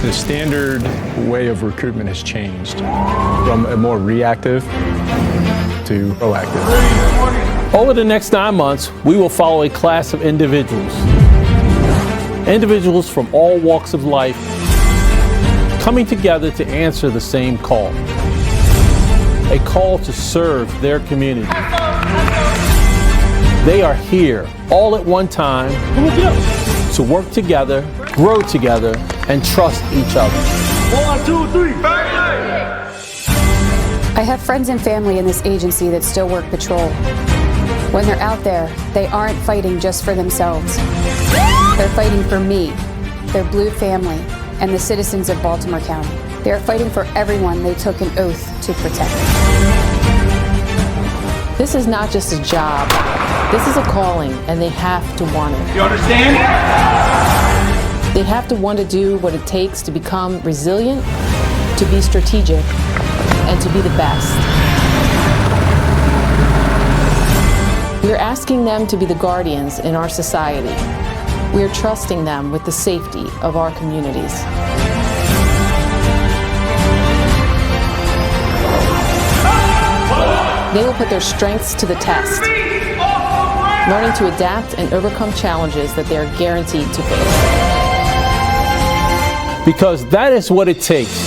The standard way of recruitment has changed from a more reactive to proactive. Over the next 9 months, we will follow a class of individuals. Individuals from all walks of life coming together to answer the same call. A call to serve their community. They are here all at one time to work together, grow together, and trust each other. 1, 2, 3, family! I have friends and family in this agency that still work patrol. When they're out there, they aren't fighting just for themselves. They're fighting for me, their blue family, and the citizens of Baltimore County. They are fighting for everyone they took an oath to protect. This is not just a job. This is a calling, and they have to want it. You understand? They have to want to do what it takes to become resilient, to be strategic, and to be the best. We are asking them to be the guardians in our society. We are trusting them with the safety of our communities. They will put their strengths to the test, learning to adapt and overcome challenges that they are guaranteed to face. Because that is what it takes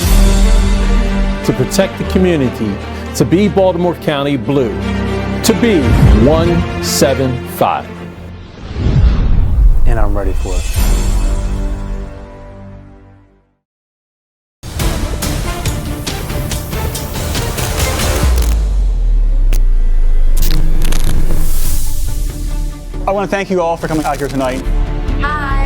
to protect the community, to be Baltimore County Blue, to be 175. And I'm ready for it. I want to thank you all for coming out here tonight. Hi.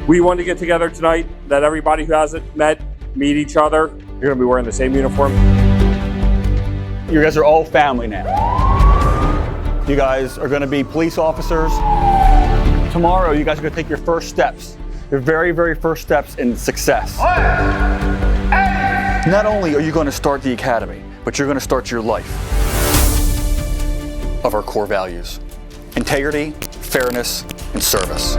We wanted to get together tonight, let everybody who hasn't met meet each other. You're going to be wearing the same uniform. You guys are all family now. You guys are going to be police officers. Tomorrow, you guys are going to take your first steps, your very, very first steps in success. Not only are you going to start the academy, but you're going to start your life of our core values: integrity, fairness, and service.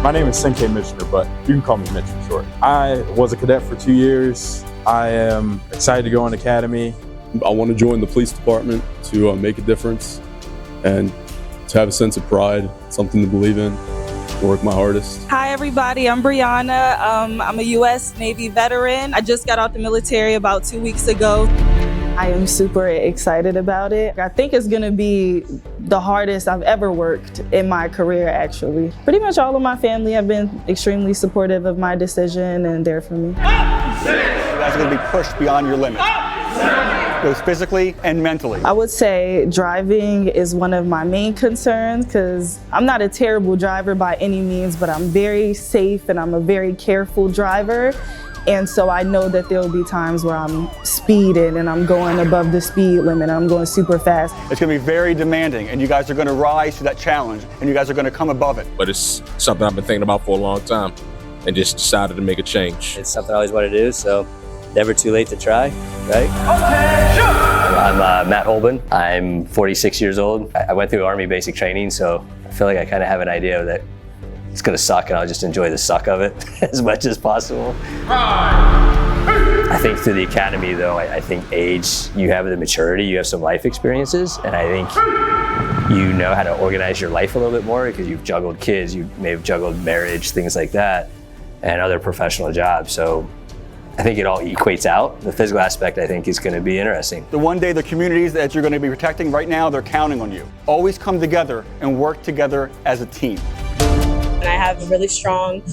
My name is Senke Michener, but you can call me Mitch for short. I was a cadet for 2 years. I am excited to go in academy. I want to join the police department to make a difference and to have a sense of pride, something to believe in, work my hardest. Hi everybody, I'm Brianna. I'm a U.S. Navy veteran. I just got out the military about 2 weeks ago. I am super excited about it. I think it's gonna be the hardest I've ever worked in my career, actually. Pretty much all of my family have been extremely supportive of my decision and there for me. You guys are gonna be pushed beyond your limit, both physically and mentally. I would say driving is one of my main concerns because I'm not a terrible driver by any means, but I'm very safe and I'm a very careful driver. And so I know that there will be times where I'm speeding and I'm going above the speed limit and I'm going super fast. It's going to be very demanding, and you guys are going to rise to that challenge, and you guys are going to come above it. But it's something I've been thinking about for a long time and just decided to make a change. It's something I always wanted to do, so never too late to try, right? Okay, shoot! I'm Matt Holben. I'm 46 years old. I went through Army basic training, so I feel like I kind of have an idea that it's gonna suck and I'll just enjoy the suck of it as much as possible. I think through the academy though, I think age, you have the maturity, you have some life experiences, and I think you know how to organize your life a little bit more because you've juggled kids, you may have juggled marriage, things like that, and other professional jobs. So I think it all equates out. The physical aspect, I think, is going to be interesting. The one day the communities that you're going to be protecting right now, they're counting on you. Always come together and work together as a team. And I have a really strong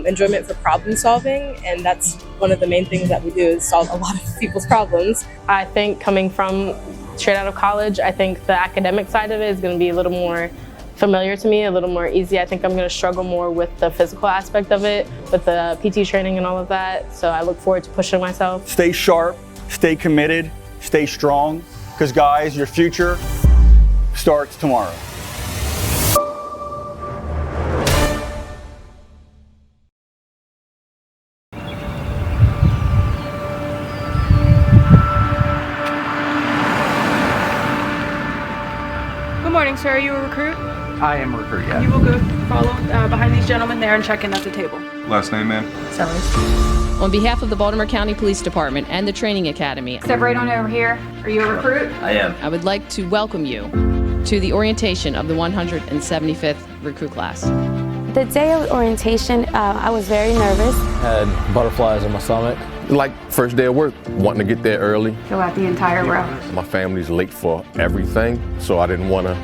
enjoyment for problem solving, and that's one of the main things that we do is solve a lot of people's problems. I think coming from straight out of college, I think the academic side of it is going to be a little more familiar to me, a little more easy. I think I'm going to struggle more with the physical aspect of it, with the PT training and all of that. So I look forward to pushing myself. Stay sharp, stay committed, stay strong, because guys, your future starts tomorrow. Good morning, sir. Are you a recruit? I am a recruit, yeah. You will go follow behind these gentlemen there and check in at the table. Last name, ma'am? Sellers. On behalf of the Baltimore County Police Department and the Training Academy, Step right on over here. Are you a recruit? I am. I would like to welcome you to the orientation of the 175th recruit class. The day of orientation, I was very nervous. Had butterflies in my stomach. Like first day of work, wanting to get there early. Go out the entire route. My family's late for everything, so I didn't want to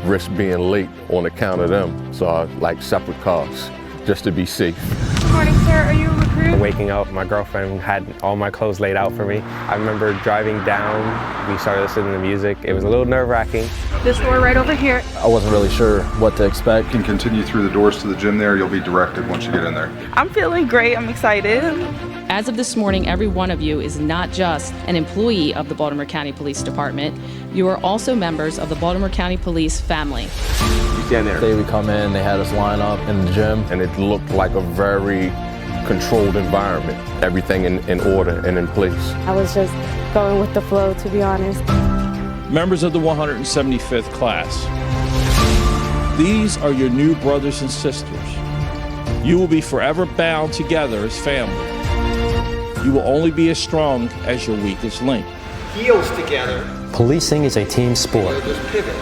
risk being late on account of them. So I like separate cars, just to be safe. Good morning, sir. Are you a recruit? Waking up, my girlfriend had all my clothes laid out for me. I remember driving down, we started listening to music. It was a little nerve-wracking. This door right over here. I wasn't really sure what to expect. You can continue through the doors to the gym there. You'll be directed once you get in there. I'm feeling great. I'm excited. As of this morning, every one of you is not just an employee of the Baltimore County Police Department, you are also members of the Baltimore County Police family. You stand there. The day we come in, they had us line up in the gym. And it looked like a very controlled environment. Everything in order and in place. I was just going with the flow, to be honest. Members of the 175th class, these are your new brothers and sisters. You will be forever bound together as family. You will only be as strong as your weakest link. Heels together. Policing is a team sport. Just pivot.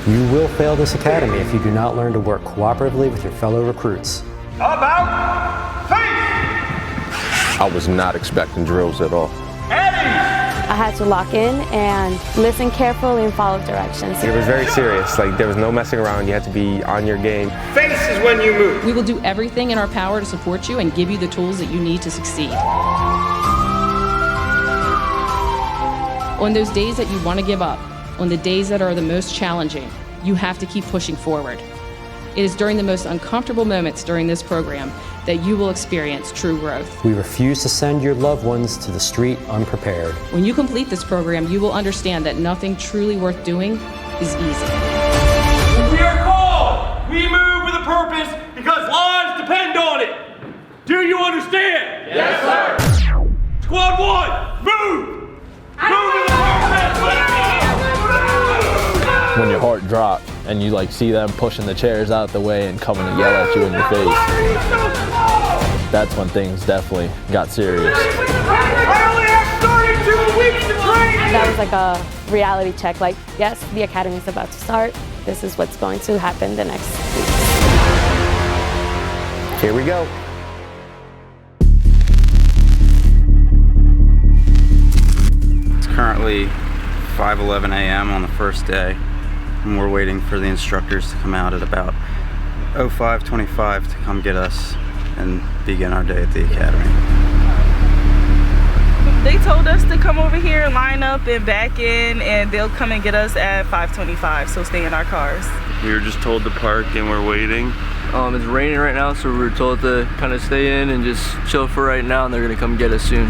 You will fail this academy if you do not learn to work cooperatively with your fellow recruits. How about face? I was not expecting drills at all. I had to lock in and listen carefully and follow directions. It was very serious, like there was no messing around, you had to be on your game. Face is when you move. We will do everything in our power to support you and give you the tools that you need to succeed. On those days that you want to give up, on the days that are the most challenging, you have to keep pushing forward. It is during the most uncomfortable moments during this program that you will experience true growth. We refuse to send your loved ones to the street unprepared. When you complete this program, you will understand that nothing truly worth doing is easy. We are called. We move with a purpose because lives depend on it. Do you understand? Yes, sir. Squad 1, move. Move with a purpose. When your heart dropped and you like see them pushing the chairs out the way and coming to yell at you in your face. That's when things definitely got serious. That was like a reality check. Like, yes, the academy is about to start. This is what's going to happen the next week. Here we go. It's currently 5:11 a.m. on the first day, and we're waiting for the instructors to come out at about 05:25 to come get us and begin our day at the academy. They told us to come over here and line up and back in, and they'll come and get us at 5:25, so stay in our cars. We were just told to park and we're waiting. It's raining right now, so we were told to kind of stay in and just chill for right now, and they're gonna come get us soon.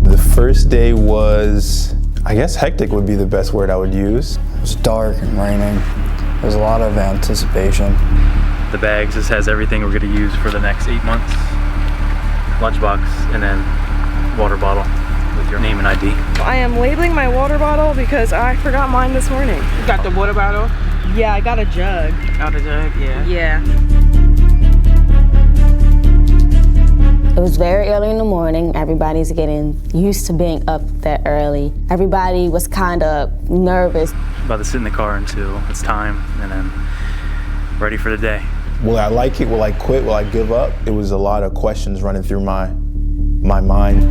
The first day was, I guess hectic would be the best word I would use. It was dark and raining. There was a lot of anticipation. The bags just has everything we're going to use for the next 8 months. Lunchbox and then water bottle with your name and ID. I am labeling my water bottle because I forgot mine this morning. You got the water bottle? Yeah, I got a jug. Got a jug, yeah. Yeah. It was very early in the morning. Everybody's getting used to being up that early. Everybody was kind of nervous. About to sit in the car until it's time and then ready for the day. Will I like it? Will I quit? Will I give up? It was a lot of questions running through my mind.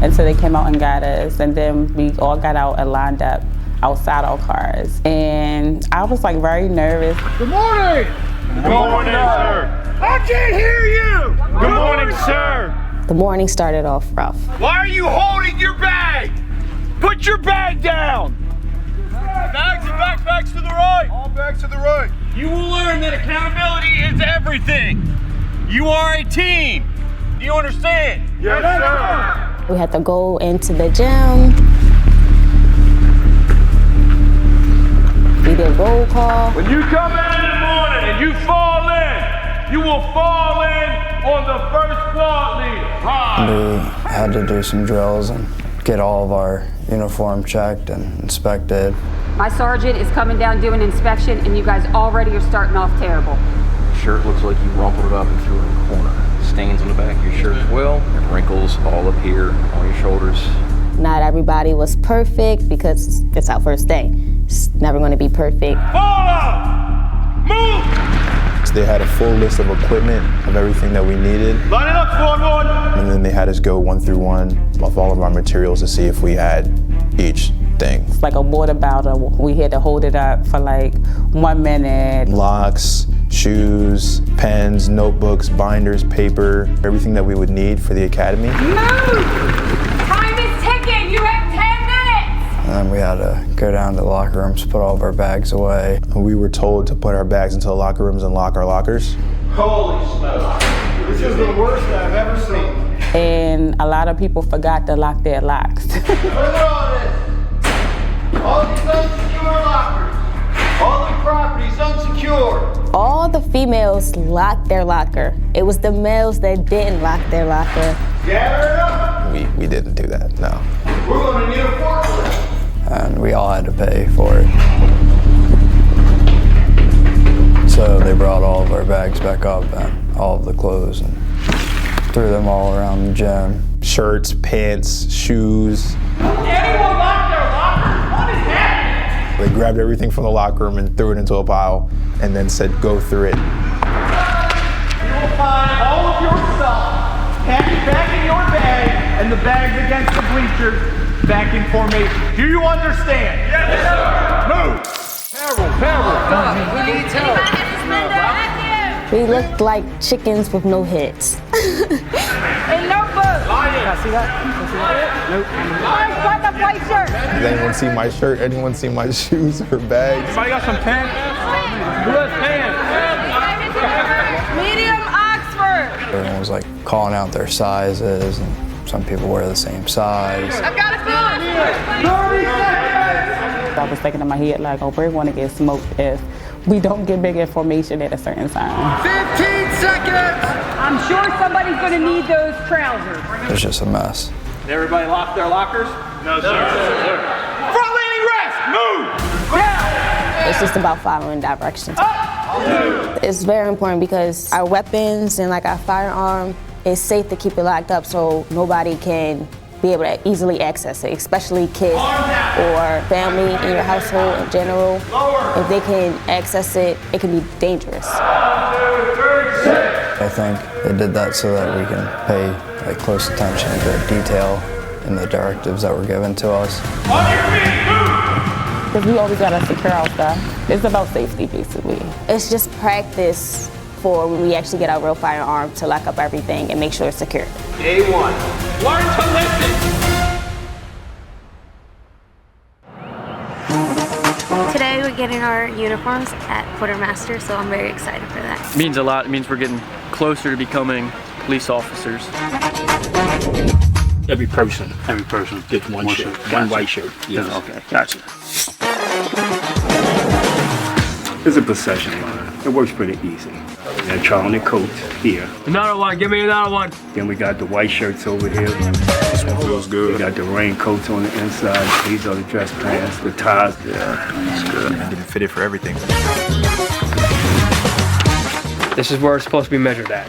And so they came out and got us, and then we all got out and lined up outside our cars. And I was like very nervous. Good morning. Good morning, sir. I can't hear you. Good morning, sir. The morning started off rough. Why are you holding your bag? Put your bag down. Bags and backpacks to the right. All bags to the right. You will learn that accountability is everything. You are a team. Do you understand? Yes, sir. We had to go into the gym. We did roll call. When you come in the morning and you fall in, you will fall in on the first squad leader. We had to do some drills and get all of our uniform checked and inspected. My sergeant is coming down doing an inspection, and you guys already are starting off terrible. Shirt looks like you rumpled it up and threw it in the corner. Stains on the back of your shirt as well, and wrinkles all up here on your shoulders. Not everybody was perfect because it's our first day. It's never going to be perfect. Move! So they had a full list of equipment, of everything that we needed. Line it up, squad one! And then they had us go one through one of all of our materials to see if we had each thing. It's like a water bottle. We had to hold it up for like 1 minute. Locks, shoes, pens, notebooks, binders, paper, everything that we would need for the academy. Time is ticking! You have 10 minutes! And then we had to go down to the locker rooms, put all of our bags away. We were told to put our bags into the locker rooms and lock our lockers. Holy smokes. This is the worst I've ever seen. And a lot of people forgot to lock their locks. Look at all this. All these unsecure lockers. All the property's unsecured. All the females locked their locker. It was the males that didn't lock their locker. Gather it up. We didn't do that, no. We're gonna need a forklift. And we all had to pay for it. So they brought all of our bags back up and all of the clothes and threw them all around the gym. Shirts, pants, shoes. Anyone lock their lockers? What is happening? They grabbed everything from the locker room and threw it into a pile and then said, go through it. You will find all of your stuff packed back in your bag and the bags against the bleachers back in formation. Do you understand? Yes, sir. Move. Harold. We need help. We looked like chickens with no heads. Hey, notebook! Can I see that? Nope. Mike, got the white shirt! Did anyone see my shirt? Anyone see my shoes or bags? Somebody got some pants? Who has pants? Medium Oxford! Everyone was like calling out their sizes, and some people wear the same size. I've got a feeling! 30 seconds! I was thinking in my head like, oh, we're going to get smoked if we don't get big information at a certain time. 15 seconds! I'm sure somebody's gonna need those trousers. It was just a mess. Did everybody lock their lockers? No, sir. Front leaning rest! Move! Down! It's just about following directions. It's very important because our weapons and like our firearm, it's safe to keep it locked up so nobody can be able to easily access it, especially kids or family in your household in general. If they can access it, it can be dangerous. I think they did that so that we can pay like close attention to detail in the directives that were given to us. On your feet, move! Because we always got to secure our stuff. It's about safety, basically. It's just practice for when we actually get our real firearm to lock up everything and make sure it's secure. Day one. Learn to listen. Today we're getting our uniforms at Quartermaster, so I'm very excited for that. It means a lot. It means we're getting closer to becoming police officers. Every person gets one shirt, one white shirt. Yes. Okay, gotcha. It's a procession line. It works pretty easy. That Charlie coat here. Another one. Give me another one. Then we got the white shirts over here. This one feels good. We got the raincoats on the inside. These are the dress pants, the ties. Yeah, it's good. And getting fitted for everything. This is where it's supposed to be measured at.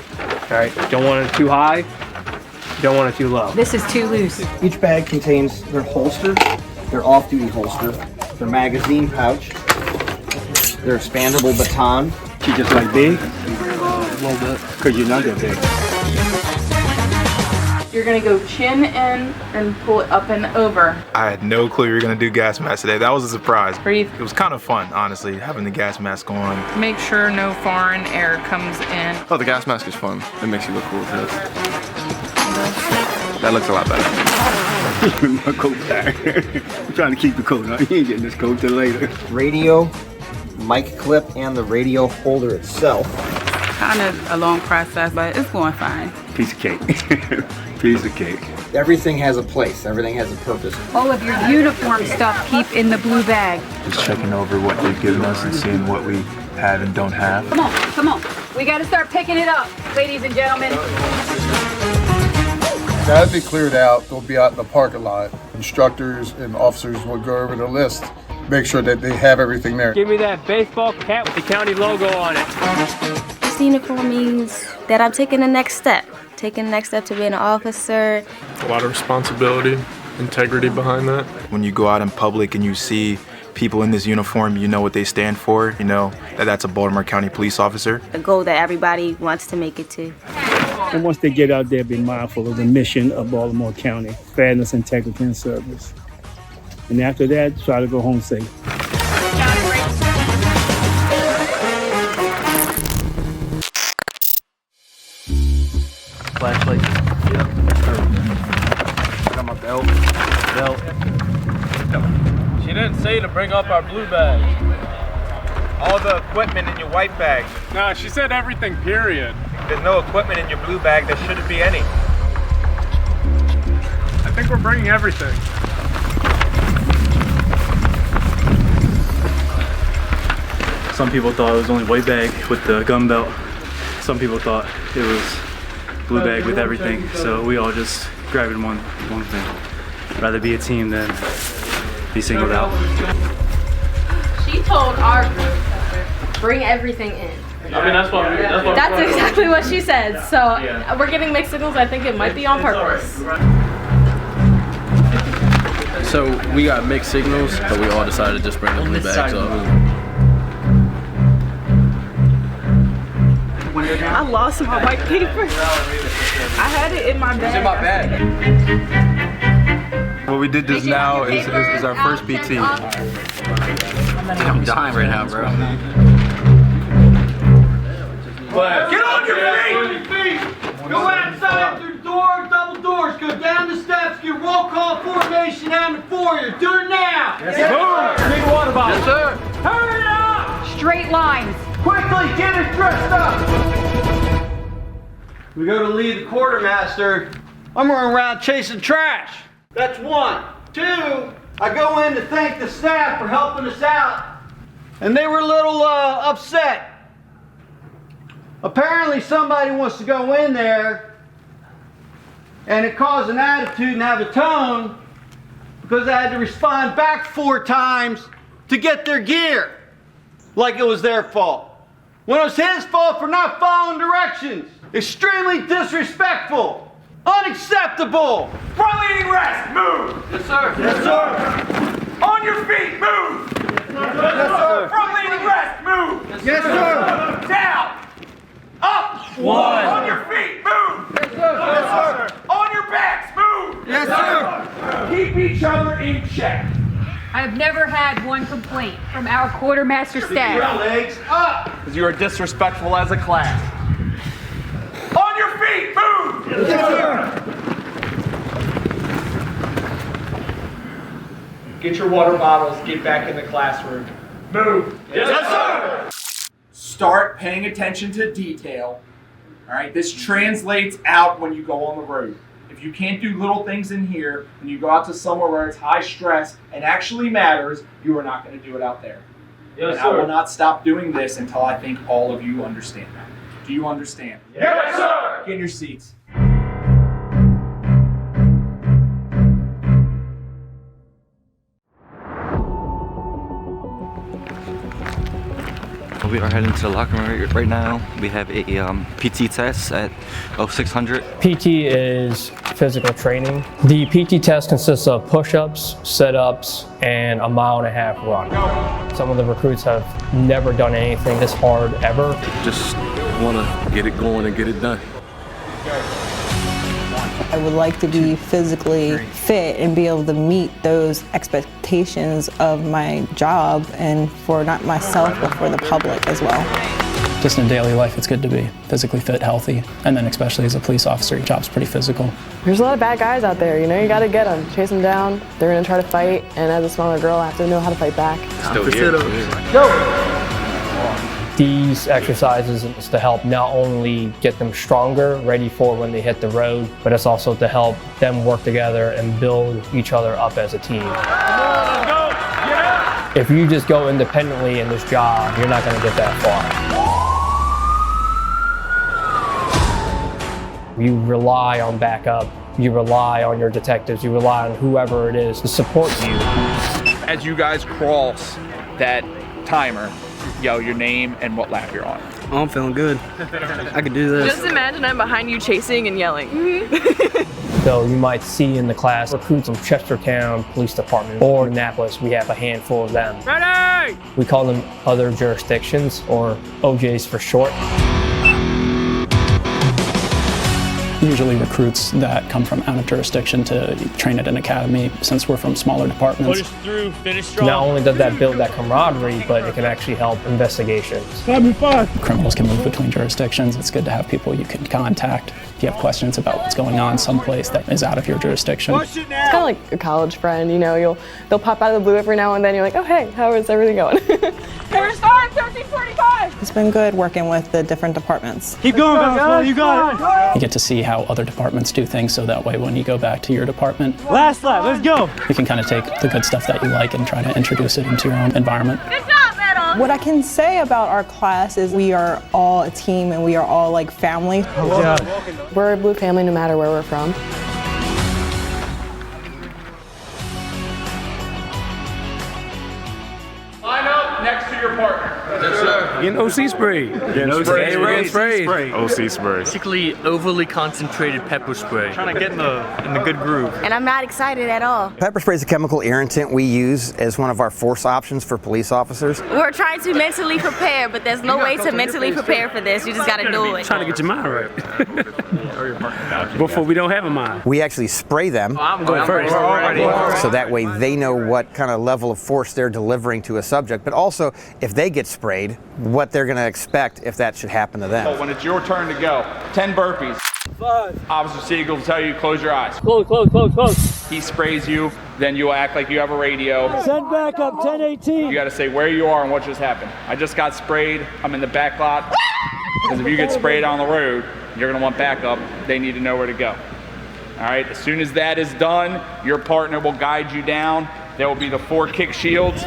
All right, don't want it too high, don't want it too low. This is too loose. Each bag contains their holster, their off-duty holster, their magazine pouch, their expandable baton. She just like big? A little bit. Because you're not that big. You're gonna go chin in and pull it up and over. I had no clue you were gonna do gas mask today. That was a surprise. Breathe. It was kind of fun, honestly, having the gas mask on. Make sure no foreign air comes in. Oh, the gas mask is fun. It makes you look cool. That looks a lot better. My coat back. I'm trying to keep the coat on. You ain't getting this coat till later. Radio, mic clip, and the radio holder itself. Kind of a long process, but it's going fine. Piece of cake. Piece of cake. Everything has a place. Everything has a purpose. All of your uniform stuff keep in the blue bag. Just checking over what they've given us and seeing what we have and don't have. Come on. We gotta start picking it up, ladies and gentlemen. As they cleared out, they'll be out in the parking lot. Instructors and officers will go over the list, make sure that they have everything there. Give me that baseball cap with the county logo on it. This uniform means that I'm taking the next step. Taking the next step to being an officer. A lot of responsibility, integrity behind that. When you go out in public and you see people in this uniform, you know what they stand for. You know that that's a Baltimore County police officer. A goal that everybody wants to make it to. And once they get out there, be mindful of the mission of Baltimore County, fairness, integrity, and service. And after that, try to go home safe. Flashlight. Yep. Got my belt. She didn't say to bring up our blue bag. All the equipment in your white bag. No, she said everything, period. There's no equipment in your blue bag. There shouldn't be any. I think we're bringing everything. Some people thought it was only white bag with the gun belt. Some people thought it was blue bag with everything. So we all just grabbed in one thing. I'd rather be a team than be singled out. She told our group, bring everything in. I mean, that's what That's exactly what she said. So we're getting mixed signals. I think it might be on purpose. So we got mixed signals, but we all decided to just bring the blue bags up. I lost my white paper. I had it in my bag. It's in my bag. What we did just now is our first PT. I'm dying right now, bro. Get on your feet! Go outside through the door, double doors, go down the steps, get roll call formation out in the foyer. Do it now! Yes, sir. Big water bottle. Yes, sir. Hurry up! Straight lines. Quickly, get it dressed up! We go to lead the quartermaster. I'm running around chasing trash. That's 1. 2, I go in to thank the staff for helping us out. And they were a little upset. Apparently somebody wants to go in there and it caused an attitude and have a tone because I had to respond back 4 times to get their gear. Like it was their fault. When it was his fault for not following directions. Extremely disrespectful. Unacceptable. Front leading rest, move. Yes, sir. Yes, sir. On your feet, move. Yes, sir. Front leading rest, move. Yes, sir. Down. Up. 1. On your feet, move. Yes, sir. Yes, sir. On your backs, move. Yes, sir. Keep each other in check. I have never had one complaint from our quartermaster staff. Legs up. Because you are disrespectful as a class. On your feet, move. Yes, sir. Get your water bottles, get back in the classroom. Move. Yes, sir. Start paying attention to detail. All right, this translates out when you go on the road. If you can't do little things in here, when you go out to somewhere where it's high stress and actually matters, you are not going to do it out there. Yes, and sir. I will not stop doing this until I think all of you understand that. Do you understand? Yes, sir. Get in your seats. We are heading to the locker room right now. We have a PT test at 0600. PT is physical training. The PT test consists of push-ups, sit-ups, and a 1.5 mile run. Some of the recruits have never done anything this hard ever. Just want to get it going and get it done. I would like to be physically fit and be able to meet those expectations of my job, and for not myself but for the public as well. Just in daily life, it's good to be physically fit, healthy, and then especially as a police officer, your job's pretty physical. There's a lot of bad guys out there, you know, you gotta get them, chase them down. They're gonna try to fight, and as a smaller girl, I have to know how to fight back. Still here. Go! These exercises is to help not only get them stronger, ready for when they hit the road, but it's also to help them work together and build each other up as a team. If you just go independently in this job, you're not going to get that far. You rely on backup You rely on your detectives, you rely on whoever it is to support you. As you guys cross that timer, yell your name and what lap you're on. Oh, I'm feeling good. I can do this. Just imagine I'm behind you chasing and yelling. So you might see in the class recruits from Chestertown Police Department or Annapolis. We have a handful of them. Ready! We call them other jurisdictions, or OJs for short. Usually recruits that come from out of jurisdiction to train at an academy, since we're from smaller departments. Push through, finish strong. Not only does that build that camaraderie, but it can actually help investigations. Criminals can move between jurisdictions. It's good to have people you can contact if you have questions about what's going on someplace that is out of your jurisdiction. It's kind of like a college friend, you know, they'll pop out of the blue every now and then. You're like, oh hey, how is everything going? Hey, start 1345. It's been good working with the different departments. Keep going, guys. You got it. You get to see how other departments do things, so that way when you go back to your department, Last lap, let's go. you can kind of take the good stuff that you like and try to introduce it into your own environment. Good job, Metal. What I can say about our class is we are all a team and we are all like family. We're a blue family no matter where we're from. Line up next to your partner. Yes, sir. Getting OC spray. Getting sprayed. OC spray. Basically, overly concentrated pepper spray. Trying to get in the good groove. And I'm not excited at all. Pepper spray is a chemical irritant we use as one of our force options for police officers. We're trying to mentally prepare, but there's no way to mentally prepare for this. You just gotta do it. Trying to get your mind right. Before we don't have a mind. We actually spray them I'm going first. so that way they know what kind of level of force they're delivering to a subject, but also if they get sprayed, what they're going to expect if that should happen to them. When it's your turn to go, 10 burpees. 5. Officer Siegel will tell you, close your eyes. Close. He sprays you, then you'll act like you have a radio. Send back up 1018. You got to say where you are and what just happened. I just got sprayed. I'm in the back lot. Because if you get sprayed on the road, you're going to want backup. They need to know where to go. All right, as soon as that is done, your partner will guide you down. There will be the 4 kick shields.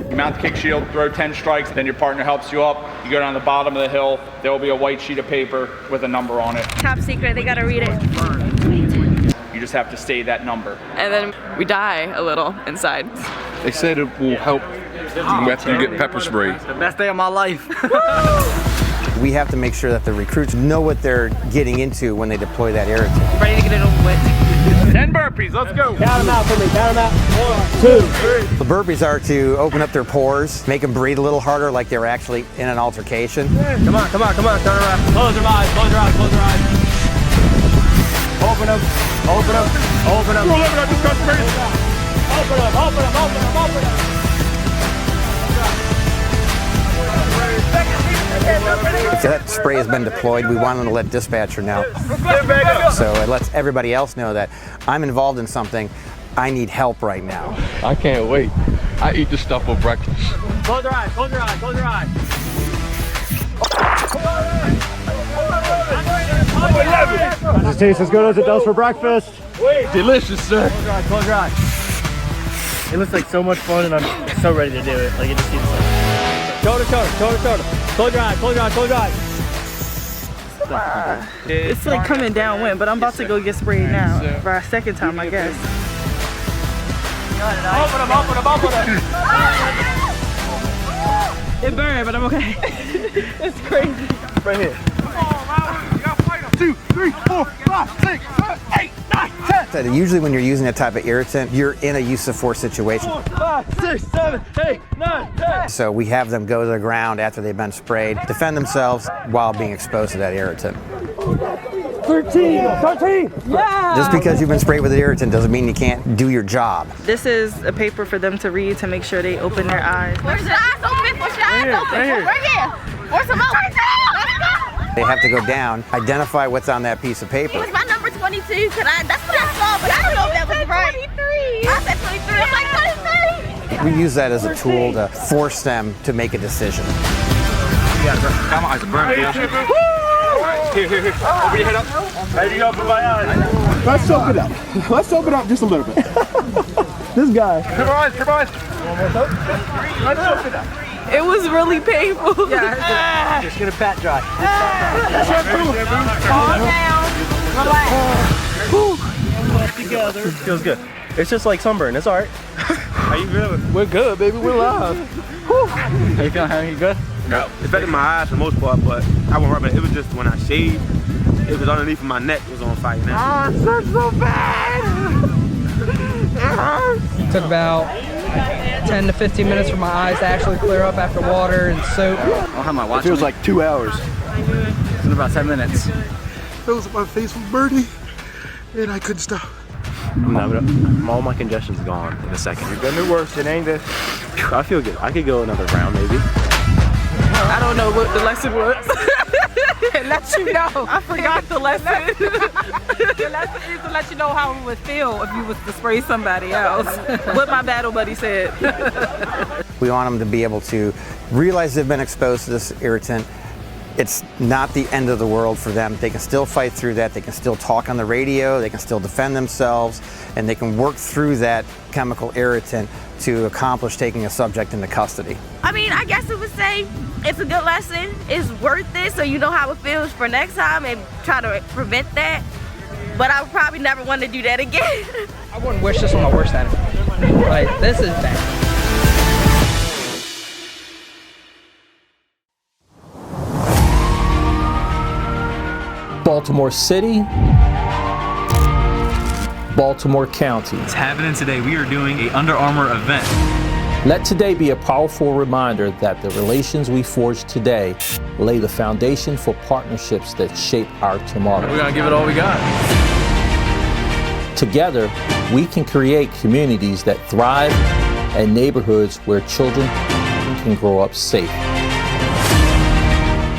You mount the kick shield, throw 10 strikes, then your partner helps you up. You go down the bottom of the hill. There will be a white sheet of paper with a number on it. Top secret, they gotta read it. You just have to say that number. And then we die a little inside. They said it will help after you get pepper spray. The best day of my life. We have to make sure that the recruits know what they're getting into when they deploy that irritant. Ready to get it over with. 10 burpees, let's go. Count them out for me. Count them out. 1, 2, 3. The burpees are to open up their pores, make them breathe a little harder like they're actually in an altercation. Come on. Turn around. Close your eyes. Open them. Open them. So that spray has been deployed. We want them to let dispatcher know. So it lets everybody else know that I'm involved in something. I need help right now. I can't wait. I eat this stuff for breakfast. Close your eyes. Does it taste as good as it does for breakfast? Delicious, sir. Close your eyes. It looks like so much fun, and I'm so ready to do it. Like, it just seems like... Toe to shoulder. Close your eyes. It's like coming downwind, but I'm about to go get sprayed now for a second time, I guess. Open them. It burned, but I'm okay. It's crazy. Right here. 2, 3, 4, 5, 6, 7, 8, 9, 10. Usually when you're using that type of irritant, you're in a use of force situation. 4, 5, 6, 7, 8, 9, 10. So we have them go to the ground after they've been sprayed, defend themselves while being exposed to that irritant. 13. Yeah. Just because you've been sprayed with an irritant doesn't mean you can't do your job. This is a paper for them to read to make sure they open their eyes. Where's your eyes open? Right here. Where's some more? They have to go down, identify what's on that piece of paper. It was my number 22. That's what I saw, but I don't know if that was right. 23. I said 23. I'm like 23. We use that as a tool to force them to make a decision. Come on, it's burnt. Here. Open your head up. Ready to go for my eyes. Let's open it up just a little bit. This guy. Keep on. Let's open it up. It was really painful. Just get a pat dry. Calm down. Together. Feels good. It's just like sunburn. It's all right. How you feeling? We're good, baby. We're live. How you feeling? How you good? No, it affected my eyes for the most part, but I won't rub it. It was just when I shaved, it was underneath of my neck. It was on fire now. Oh, it sucks so bad. It hurts. It took about 10 to 15 minutes for my eyes to actually clear up after water and soap. I don't have my watch. It feels like 2 hours. It's in about 10 minutes. Feels like my face was burning, and I couldn't stop. All my congestion's gone in a second. You're gonna do worse. It ain't this. I feel good. I could go another round maybe. I don't know what the lesson was. Let you know. I forgot the lesson. The lesson is to let you know how it would feel if you was to spray somebody else. What my battle buddy said. We want them to be able to realize they've been exposed to this irritant. It's not the end of the world for them. They can still fight through that. They can still talk on the radio. They can still defend themselves, and they can work through that chemical irritant to accomplish taking a subject into custody. I mean, I guess it would say it's a good lesson. It's worth it, so you know how it feels for next time and try to prevent that. But I would probably never want to do that again. I wouldn't wish this on my worst enemy. Like, this is bad. Baltimore City, Baltimore County. It's happening today. We are doing a Under Armour event. Let today be a powerful reminder that the relations we forge today lay the foundation for partnerships that shape our tomorrow. We're gonna give it all we got. Together, we can create communities that thrive and neighborhoods where children can grow up safe.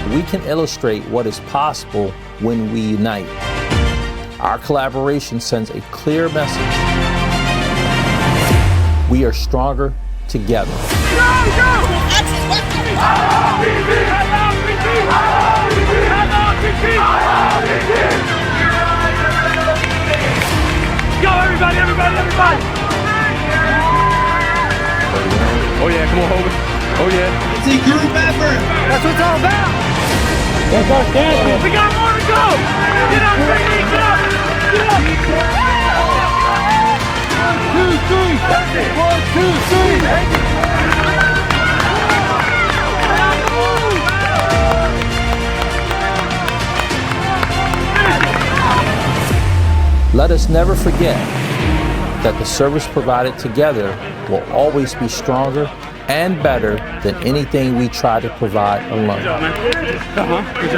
We can illustrate what is possible when we unite. Our collaboration sends a clear message. We are stronger together. Go, everybody, everybody, everybody! Oh yeah, come on, Hogan. Oh yeah. It's a group effort! That's what it's all about! Let's go, we got more to go! Get up, Brittany, get up! Get up! 1, 2, 3! Let us never forget that the service provided together will always be stronger and better than anything we try to provide alone. Good job, man. Good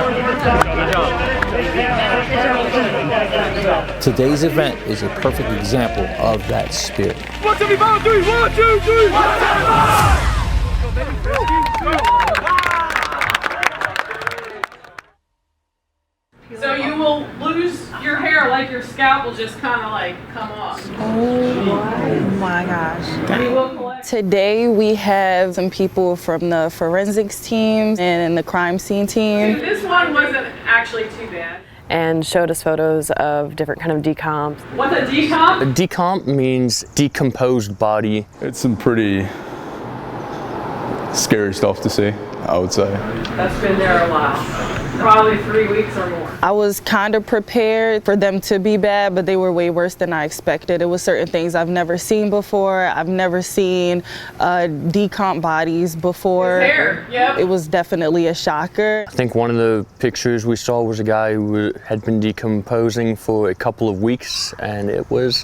job. Today's event is a perfect example of that spirit. 1, 2, 3! 1, 2, 3! 1, 2, 3! So you will lose your hair, like your scalp will just kind of like come off. Oh my gosh. We will collect. Today we have some people from the forensics team and the crime scene team. This one wasn't actually too bad. And showed us photos of different kind of decomps. What's a decomp? A decomp means decomposed body. It's some pretty scary stuff to see, I would say. That's been there a while. Probably 3 weeks or more. I was kind of prepared for them to be bad, but they were way worse than I expected. It was certain things I've never seen before. I've never seen decomp bodies before. His hair, yep. It was definitely a shocker. I think one of the pictures we saw was a guy who had been decomposing for a couple of weeks, and it was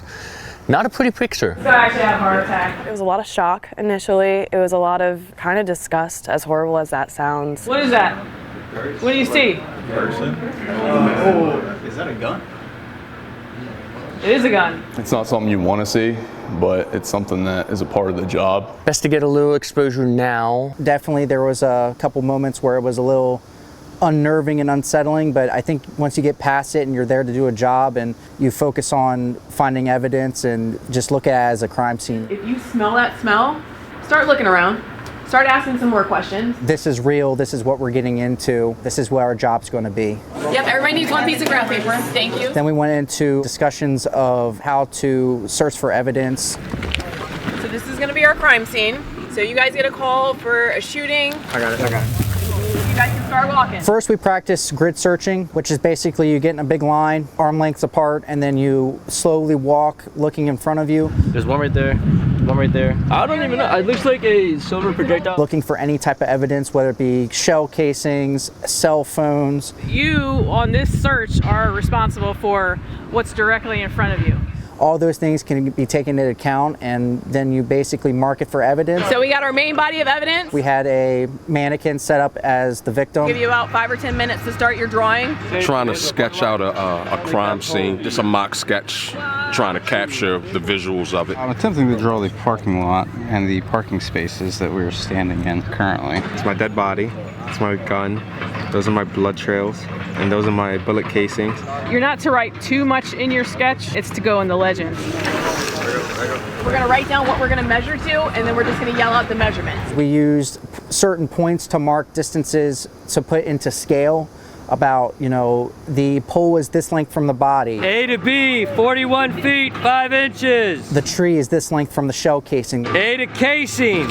not a pretty picture. This guy actually had a heart attack. It was a lot of shock initially. It was a lot of kind of disgust, as horrible as that sounds. What is that? What do you see? Person. Oh, is that a gun? It is a gun. It's not something you want to see, but it's something that is a part of the job. Best to get a little exposure now. Definitely there was a couple moments where it was a little unnerving and unsettling, but I think once you get past it and you're there to do a job and you focus on finding evidence and just look at it as a crime scene. If you smell that smell, start looking around. Start asking some more questions. This is real, this is what we're getting into, this is where our job's going to be. Yep, everybody needs one piece of graph paper. Thank you. Then we went into discussions of how to search for evidence. So this is gonna be our crime scene. So you guys get a call for a shooting. I got it. You guys can Start walking. First, we practice grid searching, which is basically you get in a big line, arm lengths apart, and then you slowly walk, looking in front of you. There's one right there, one right there. I don't even know. It looks like a silver projectile. Looking for any type of evidence, whether it be shell casings, cell phones. You, on this search, are responsible for what's directly in front of you. All those things can be taken into account, and then you basically mark it for evidence. So we got our main body of evidence. We had a mannequin set up as the victim. Give you about 5 or 10 minutes to start your drawing. Trying to sketch out a crime scene, just a mock sketch, trying to capture the visuals of it. I'm attempting to draw the parking lot and the parking spaces that we're standing in currently. It's my dead body, it's my gun, those are my blood trails, and those are my bullet casings. You're not to write too much in your sketch, it's to go in the legend. We're gonna write down what we're gonna measure to, and then we're just gonna yell out the measurements. We used certain points to mark distances to put into scale. About, you know, the pole is this length from the body. A to B, 41 feet, 5 inches. The tree is this length from the shell casing. A to casing,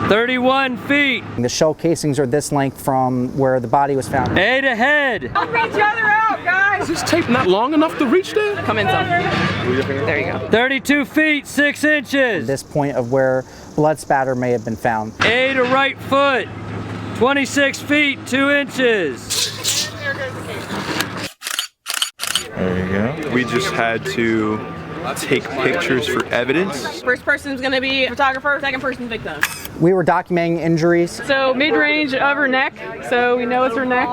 31 feet. The shell casings are this length from where the body was found. A to head. Help each other out, guys. Is this tape not long enough to reach there? Come in some. There you go. 32 feet, 6 inches. This point of where blood spatter may have been found. A to right foot, 26 feet, 2 inches. There you go. We just had to take pictures for evidence. First person's gonna be photographer, second person victim. We were documenting injuries. So mid-range of her neck, so we know it's her neck.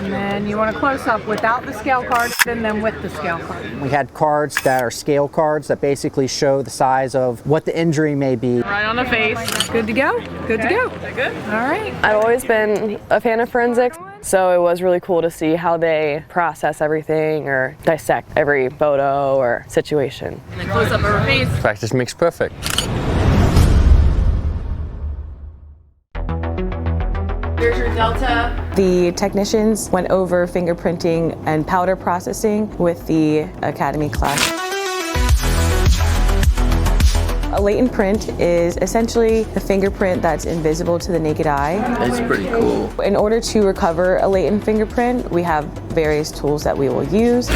And then you want a close-up without the scale card and then with the scale card. We had cards that are scale cards that basically show the size of what the injury may be. Right on the face. Good to go? Good to go. Good? All right. I've always been a fan of forensics, so it was really cool to see how they process everything or dissect every photo or situation. And then close up of her face. Practice makes perfect. Here's your delta. The technicians went over fingerprinting and powder processing with the Academy class. A latent print is essentially a fingerprint that's invisible to the naked eye. It's pretty cool. In order to recover a latent fingerprint, we have various tools that we will use.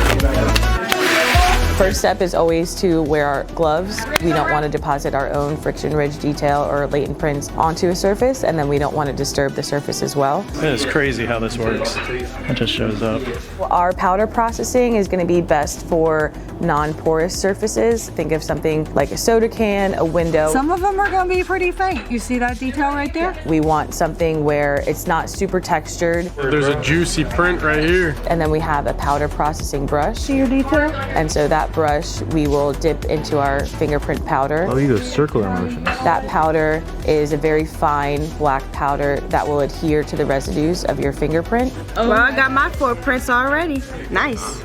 First step is always to wear our gloves. We don't want to deposit our own friction ridge detail or latent prints onto a surface, and then we don't want to disturb the surface as well. It's crazy how this works. It just shows up. Our powder processing is going to be best for non-porous surfaces. Think of something like a soda can, a window. Some of them are going to be pretty faint. You see that detail right there? We want something where it's not super textured. There's a juicy print right here. And then we have a powder processing brush. See your detail? And so that brush we will dip into our fingerprint powder. Oh, you go circular motions. That powder is a very fine black powder that will adhere to the residues of your fingerprint. Well, I got my footprints already. Nice.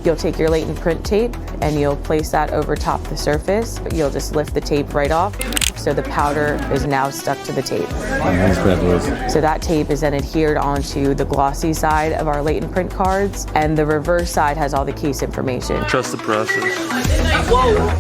You'll take your latent print tape and you'll place that over top the surface. You'll just lift the tape right off. So the powder is now stuck to the tape. So that tape is then adhered onto the glossy side of our latent print cards, and the reverse side has all the case information. Trust the process.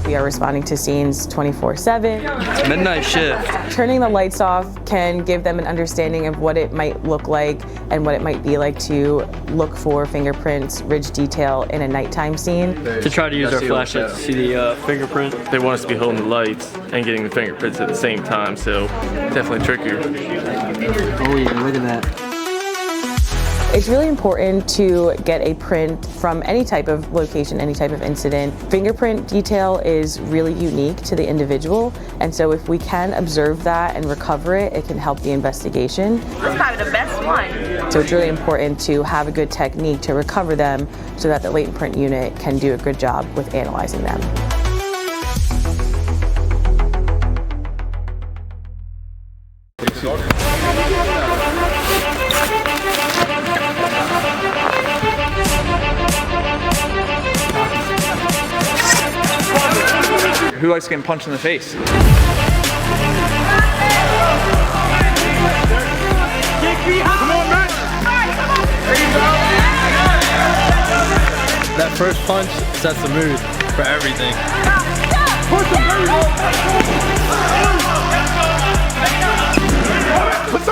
We are responding to scenes 24/7. It's midnight shift. Turning the lights off can give them an understanding of what it might look like and what it might be like to look for fingerprints, ridge detail in a nighttime scene. To try to use our flashlight to see the fingerprint. They want us to be holding the lights and getting the fingerprints at the same time, so definitely trickier. Oh yeah, look at that. It's really important to get a print from any type of location, any type of incident. Fingerprint detail is really unique to the individual, and so if we can observe that and recover it, it can help the investigation. That's probably the best one. So it's really important to have a good technique to recover them so that the latent print unit can do a good job with analyzing them. Who likes getting punched in the face? That first punch sets the mood for everything. Put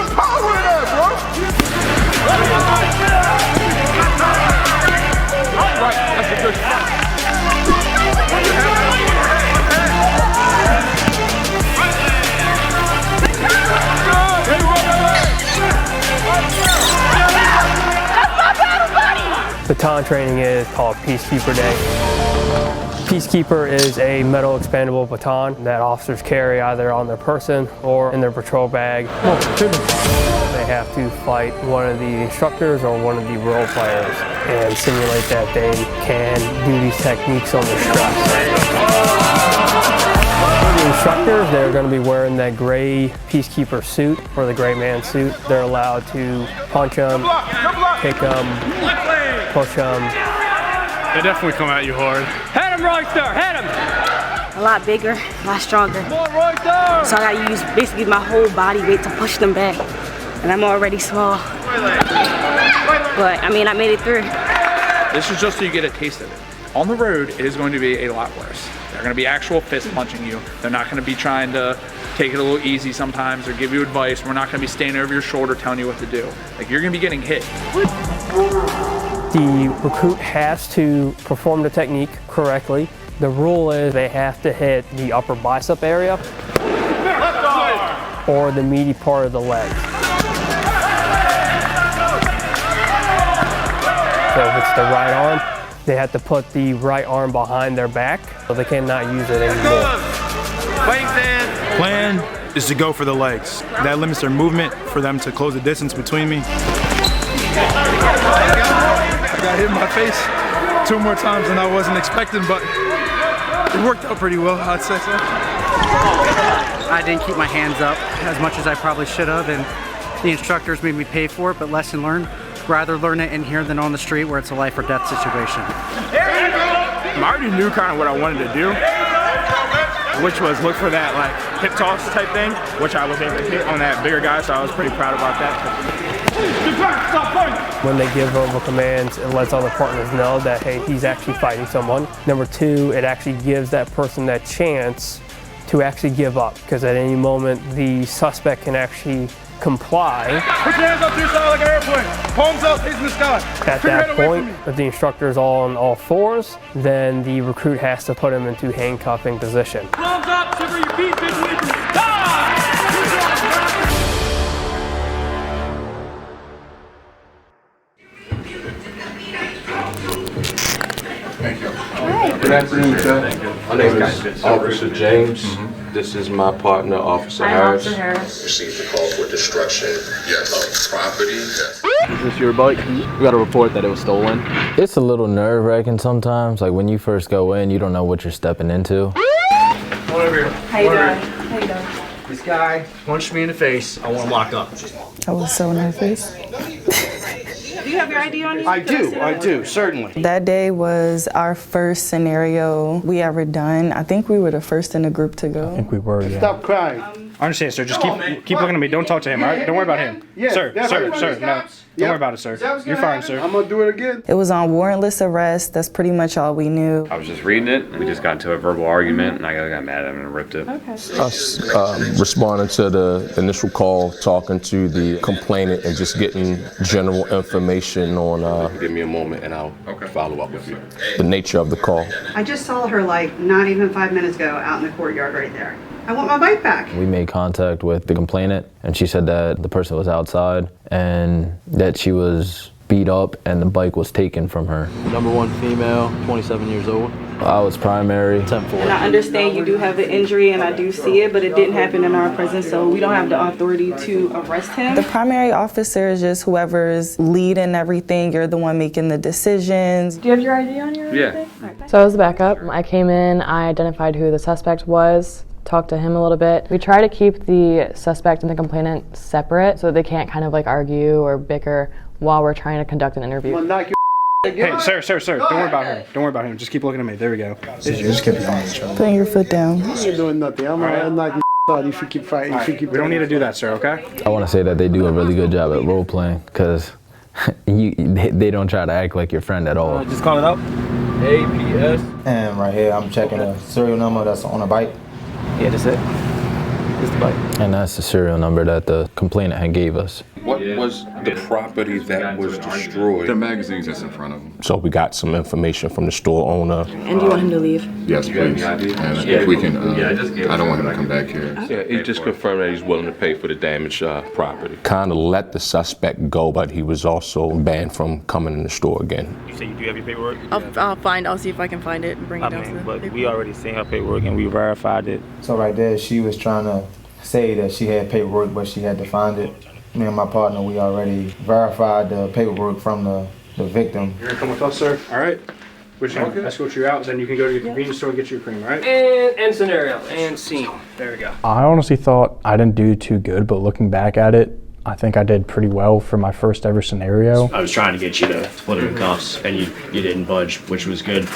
baton training is called Peacekeeper Day. Peacekeeper is a metal expandable baton that officers carry either on their person or in their patrol bag. They have to fight one of the instructors or one of the role players and simulate that they can do these techniques on the stress. For the instructors, they're going to be wearing that gray Peacekeeper suit or the gray man suit. They're allowed to punch them, kick them, push them. They definitely come at you hard. Hit him, Royster! Hit him! A lot bigger, a lot stronger. Come on, Royster! So I gotta use basically my whole body weight to push them back. And I'm already small. But I mean, I made it through. This is just so you get a taste of it. On the road, it is going to be a lot worse. They're going to be actual fist punching you. They're not going to be trying to take it a little easy sometimes or give you advice. We're not going to be standing over your shoulder telling you what to do. Like, you're going to be getting hit. The recruit has to perform the technique correctly. The rule is they have to hit the upper bicep area or the meaty part of the leg. So if it's the right arm, they have to put the right arm behind their back, so they cannot use it anymore. Plan is to go for the legs. That limits their movement for them to close the distance between me. I got hit in my face 2 more times than I wasn't expecting, but it worked out pretty well, I'd say so. I didn't keep my hands up as much as I probably should have, and the instructors made me pay for it, but lesson learned. Rather learn it in here than on the street where it's a life or death situation. I already knew kind of what I wanted to do, which was look for that like hip toss type thing, which I was able to hit on that bigger guy, so I was pretty proud about that. When they give verbal commands, it lets other partners know that, hey, he's actually fighting someone. Number 2, it actually gives that person that chance to actually give up, because at any moment the suspect can actually comply. Put your hands up to your side like an airplane. Palms up, facing the sky. At that point, if the instructor is all on all fours, then the recruit has to put him into handcuffing position. Palms up, shiver your feet, big leap. Thank you. Good afternoon, sir. My name is Officer James. This is my partner, Officer Harris. Received a call for destruction of property. Yes. Is this your bike? We got a report that it was stolen. It's a little nerve-wracking sometimes. Like when you first go in, you don't know what you're stepping into. Come over here. How you doing? How you doing? This guy punched me in the face. I want to lock up. I was so nervous. Do you have your ID on you? I do, certainly. That day was our first scenario we ever done. I think we were the first in the group to go. I think we were, yeah. Stop crying. I understand, sir. Just keep looking at me. Don't talk to him, all right? Don't worry about him. Sir, no. Don't worry about it, sir. You're fine, sir. I'm gonna do it again. It was on warrantless arrest. That's pretty much all we knew. I was just reading it, and we just got into a verbal argument, and I got mad at him and ripped it. Us responding to the initial call, talking to the complainant, and just getting general information on. Give me a moment, and I'll follow up with you. The nature of the call. I just saw her like not even 5 minutes ago out in the courtyard right there. I want my bike back. We made contact with the complainant, and she said that the person was outside and that she was beat up and the bike was taken from her. Number 1 female, 27 years old. I was primary. 10-4. And I understand you do have the injury and I do see it, but it didn't happen in our presence, so we don't have the authority to arrest him. The primary officer is just whoever's leading everything. You're the one making the decisions. Do you have your ID on you? Yeah. So I was the backup. I came in, I identified who the suspect was, talked to him a little bit. We try to keep the suspect and the complainant separate so that they can't kind of like argue or bicker while we're trying to conduct an interview. Hey, sir, don't worry about him. Don't worry about him. Just keep looking at me. There we go. Just keep on each other. Putting your foot down. I ain't doing nothing. I'm not if you keep fighting. We don't need to do that, sir, okay? I want to say that they do a really good job at role playing because they don't try to act like your friend at all. Just call it out. APS. And right here, I'm checking the serial number that's on the bike. Yeah, that's it. Just the bike. And that's the serial number that the complainant had gave us. What was the property that was destroyed? The magazines that's in front of him. So we got some information from the store owner. And do you want him to leave? Yes, please. And if we can, I don't want him to come back here. Yeah, he just confirmed that he's willing to pay for the damaged property. Kind of let the suspect go, but he was also banned from coming in the store again. You say you do have your paperwork? I'll see if I can find it and bring it down. But we already seen her paperwork and we verified it. So right there, she was trying to say that she had paperwork, but she had to find it. Me and my partner, we already verified the paperwork from the victim. You're gonna come with us, sir? All right. We're just gonna escort you out, then you can go to your convenience store and get your cream, all right? And scenario, and scene. There we go. I honestly thought I didn't do too good, but looking back at it, I think I did pretty well for my first ever scenario. I was trying to get you to put him in cuffs, and you didn't budge, which was good.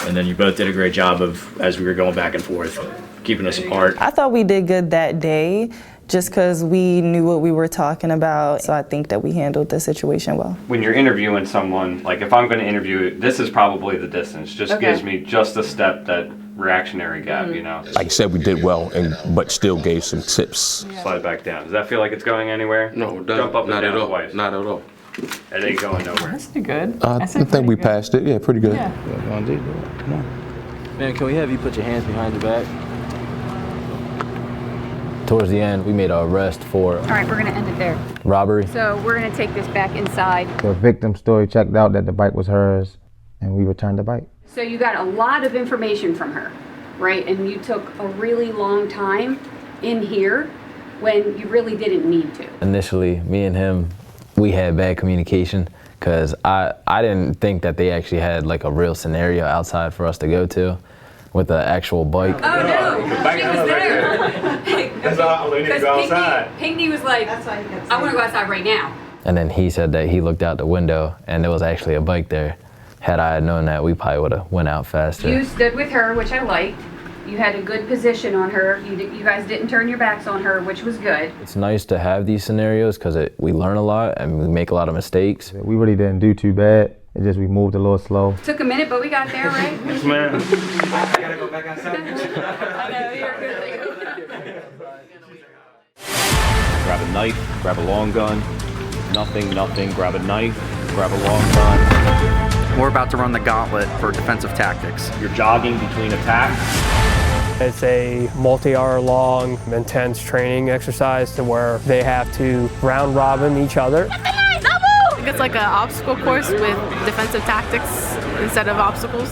And then you both did a great job of, as we were going back and forth, keeping us apart. I thought we did good that day, just because we knew what we were talking about. So I think that we handled the situation well. When you're interviewing someone, like if I'm going to interview, this is probably the distance. Just gives me just a step, that reactionary gap, you know? Like I said, we did well, but still gave some tips. Slide back down. Does that feel like it's going anywhere? No, it doesn't. Jump up and Not down at all. twice. Not at all. It ain't going nowhere. That's pretty good. I think we passed it. Yeah, pretty good. Yeah. Come on. Man, can we have you put your hands behind your back? Towards the end, we made an arrest for All right, we're gonna end it there. robbery. So we're gonna take this back inside. The victim's story checked out that the bike was hers, and we returned the bike. So you got a lot of information from her, right? And you took a really long time in here when you really didn't need to. Initially, me and him, we had bad communication because I didn't think that they actually had like a real scenario outside for us to go to with the actual bike. Oh no, she was there. That's all, we need to go outside. Pinckney was like, I wanna go outside right now. And then he said that he looked out the window and there was actually a bike there. Had I known that, we probably would have went out faster. You stood with her, which I liked. You had a good position on her. You guys didn't turn your backs on her, which was good. It's nice to have these scenarios because we learn a lot and we make a lot of mistakes. We really didn't do too bad. It just we moved a little slow. Took a minute, but we got there, right? Yes, ma'am. I gotta go back outside. I know, you're good. Grab a knife, grab a long gun, nothing, grab a knife, grab a long gun. We're about to run the gauntlet for defensive tactics. You're jogging between attacks. It's a multi-hour long, intense training exercise to where they have to round robin each other. I think it's like an obstacle course with defensive tactics instead of obstacles.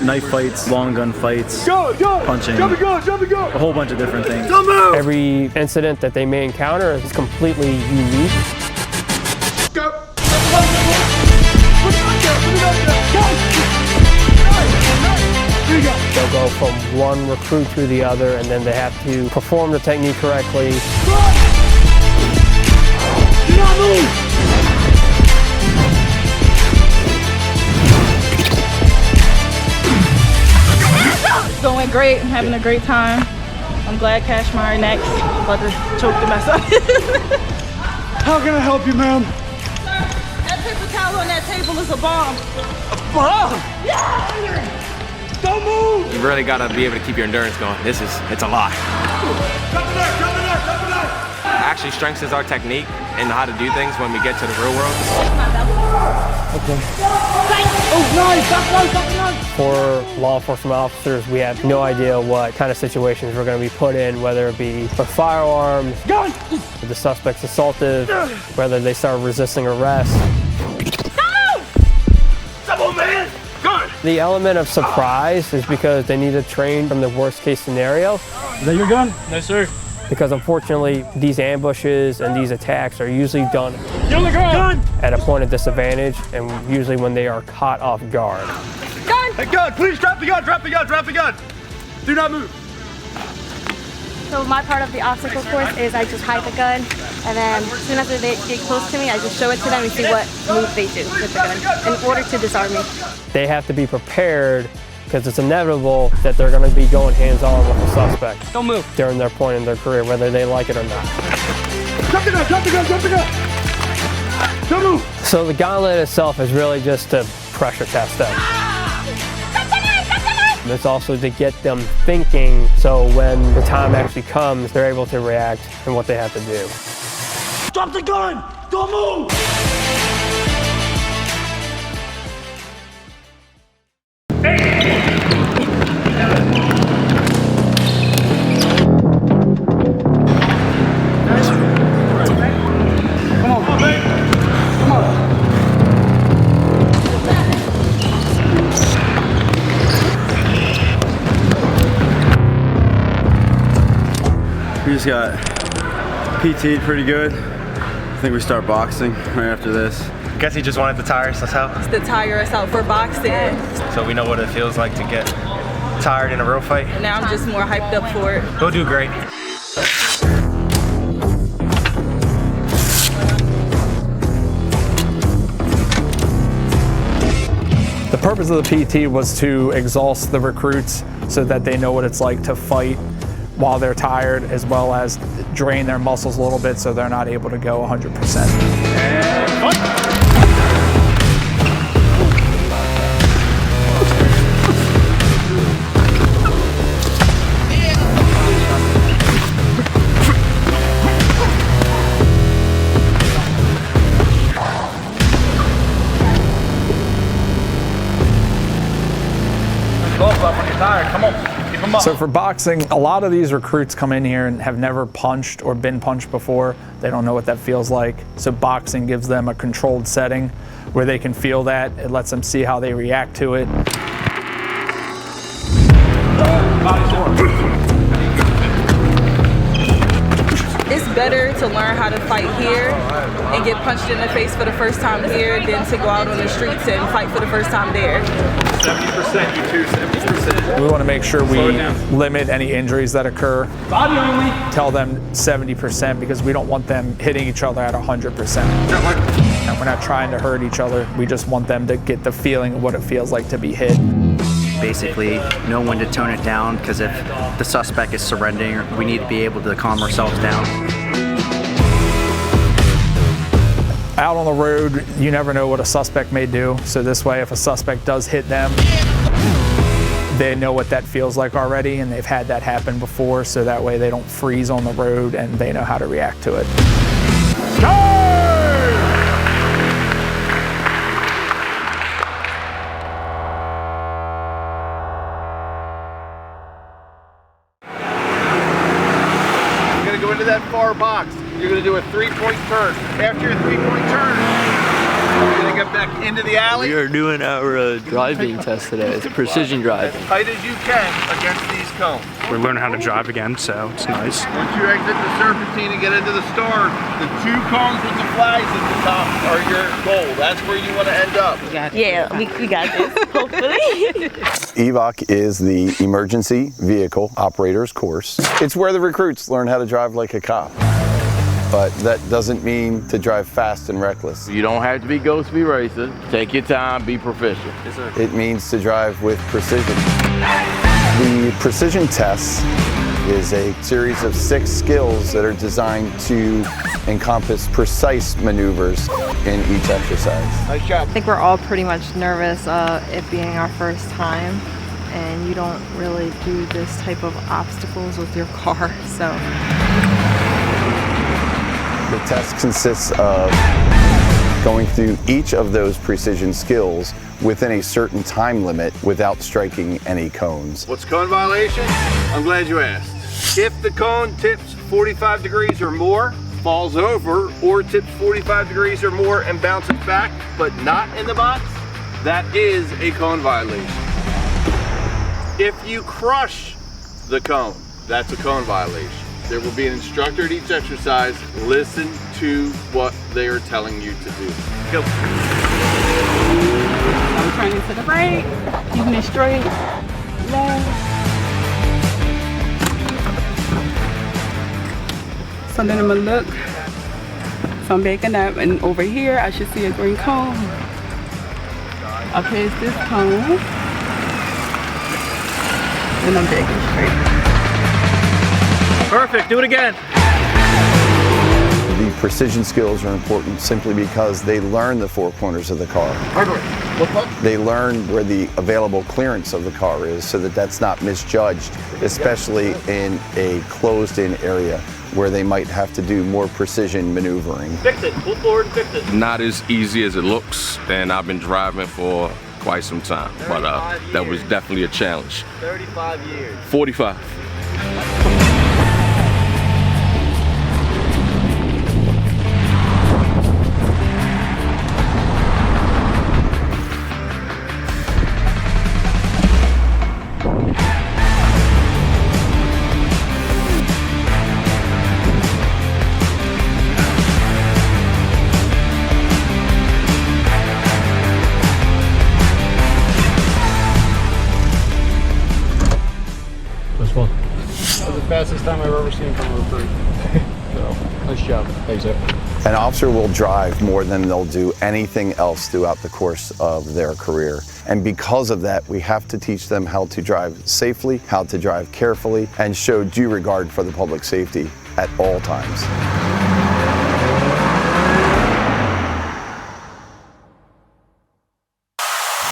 Knife fights, long gun fights, punching, a whole bunch of different things. Every incident that they may encounter is completely unique. They'll go from one recruit to the other, and then they have to perform the technique correctly. Do not move! Going great, I'm having a great time. I'm glad Cashmire next. I'm about to choke the mess up. How can I help you, ma'am? That paper towel on that table is a bomb. A bomb? Yeah! Don't move! You really gotta be able to keep your endurance going. It's a lot. Drop the knife, drop the knife, drop the knife! Actually strengthens our technique and how to do things when we get to the real world. Okay. Oh, nice! That's nice! For law enforcement officers, we have no idea what kind of situations we're going to be put in, whether it be for firearms, the suspect's assaultive, whether they start resisting arrest. Come on, man! Gun! The element of surprise is because they need to train from the worst case scenario. Is that your gun? No, sir. Because unfortunately, these ambushes and these attacks are usually done at a point of disadvantage, and usually when they are caught off guard. Gun! Hey, gun, please drop the gun, drop the gun, drop the gun! Do not move. So my part of the obstacle course is I just hide the gun, and then as soon as they get close to me, I just show it to them and see what move they do with the gun in order to disarm me. They have to be prepared because it's inevitable that they're going to be going hands-on with the suspect. Don't move. During their point in their career, whether they like it or not. Drop the gun, drop the gun, drop the gun! Don't move! So the gauntlet itself is really just to pressure test them. It's also to get them thinking, so when the time actually comes, they're able to react and what they have to do. Drop the gun! Don't move! We just got PT'd pretty good. I think we start boxing right after this. Guess he just wanted to tire us out. It's to tire us out for boxing. So we know what it feels like to get tired in a real fight. Now I'm just more hyped up for it. We'll do great. The purpose of the PT was to exhaust the recruits so that they know what it's like to fight while they're tired, as well as drain their muscles a little bit so they're not able to go 100%. Up when you're tired. Come on. Keep them up. So for boxing, a lot of these recruits come in here and have never punched or been punched before. They don't know what that feels like. So boxing gives them a controlled setting where they can feel that. It lets them see how they react to it. It's better to learn how to fight here and get punched in the face for the first time here than to go out on the streets and fight for the first time there. 70%, you too, 70%. We want to make sure we limit any injuries that occur. Body only. Tell them 70% because we don't want them hitting each other at 100%. And we're not trying to hurt each other. We just want them to get the feeling of what it feels like to be hit. Basically, know when to tone it down, because if the suspect is surrendering, we need to be able to calm ourselves down. Out on the road, you never know what a suspect may do. So this way, if a suspect does hit them, they know what that feels like already, and they've had that happen before, so that way they don't freeze on the road and they know how to react to it. Go into that far box. You're going to do a 3-point turn. After your 3-point turn, you're going to get back into the alley. We are doing our driving test today. It's precision drive. As tight as you can against these cones. We're learning how to drive again, so it's nice. Once you exit the serpentine and get into the store, the 2 cones with the flags at the top are your goal. That's where you want to end up. Yeah, we got this, hopefully. EVOC is the Emergency Vehicle Operators Course. It's where the recruits learn how to drive like a cop. But that doesn't mean to drive fast and reckless. You don't have to be Ghost Speed Racer. Take your time, be proficient. Yes, sir. It means to drive with precision. The precision test is a series of 6 skills that are designed to encompass precise maneuvers in each exercise. Nice job. I think we're all pretty much nervous, it being our first time, and you don't really do this type of obstacles with your car, so. The test consists of going through each of those precision skills within a certain time limit without striking any cones. What's cone violation? I'm glad you asked. If the cone tips 45 degrees or more, falls over, or tips 45 degrees or more and bounces back, but not in the box, that is a cone violation. If you crush the cone, that's a cone violation. There will be an instructor at each exercise. Listen to what they are telling you to do. Go. I'm turning to the right, keeping it straight, left. So then I'm gonna look. So I'm backing up, and over here I should see a green cone. Okay, it's this cone. And I'm backing straight. Perfect, do it again. The precision skills are important simply because they learn the 4 corners of the car. They learn where the available clearance of the car is so that that's not misjudged, especially in a closed-in area where they might have to do more precision maneuvering. Fix it, pull forward, fix it. Not as easy as it looks, and I've been driving for quite some time, but that was definitely a challenge. 35 years. 45. That was the fastest time I've ever seen from a recruit. So, nice job. Thanks, sir. An officer will drive more than they'll do anything else throughout the course of their career. And because of that, we have to teach them how to drive safely, how to drive carefully, and show due regard for the public safety at all times.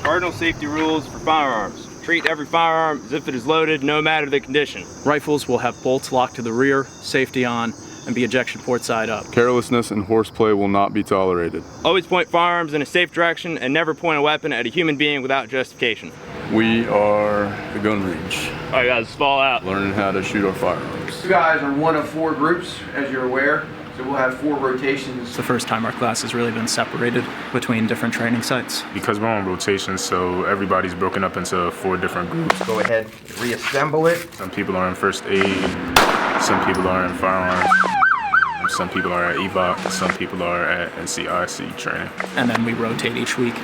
Cardinal safety rules for firearms. Treat every firearm as if it is loaded, no matter the condition. Rifles will have bolts locked to the rear, safety on, and be ejection port side up. Carelessness and horseplay will not be tolerated. Always point firearms in a safe direction and never point a weapon at a human being without justification. We are the gun range. All right, guys, fall out. Learning how to shoot our firearms. You guys are one of 4 groups, as you're aware. So we'll have 4 rotations. It's the first time our class has really been separated between different training sites. Because we're on rotation, so everybody's broken up into 4 different groups. Go ahead, reassemble it. Some people are in first aid, some people are in firearms, some people are at EVOC, some people are at NCIC training. And then we rotate each week.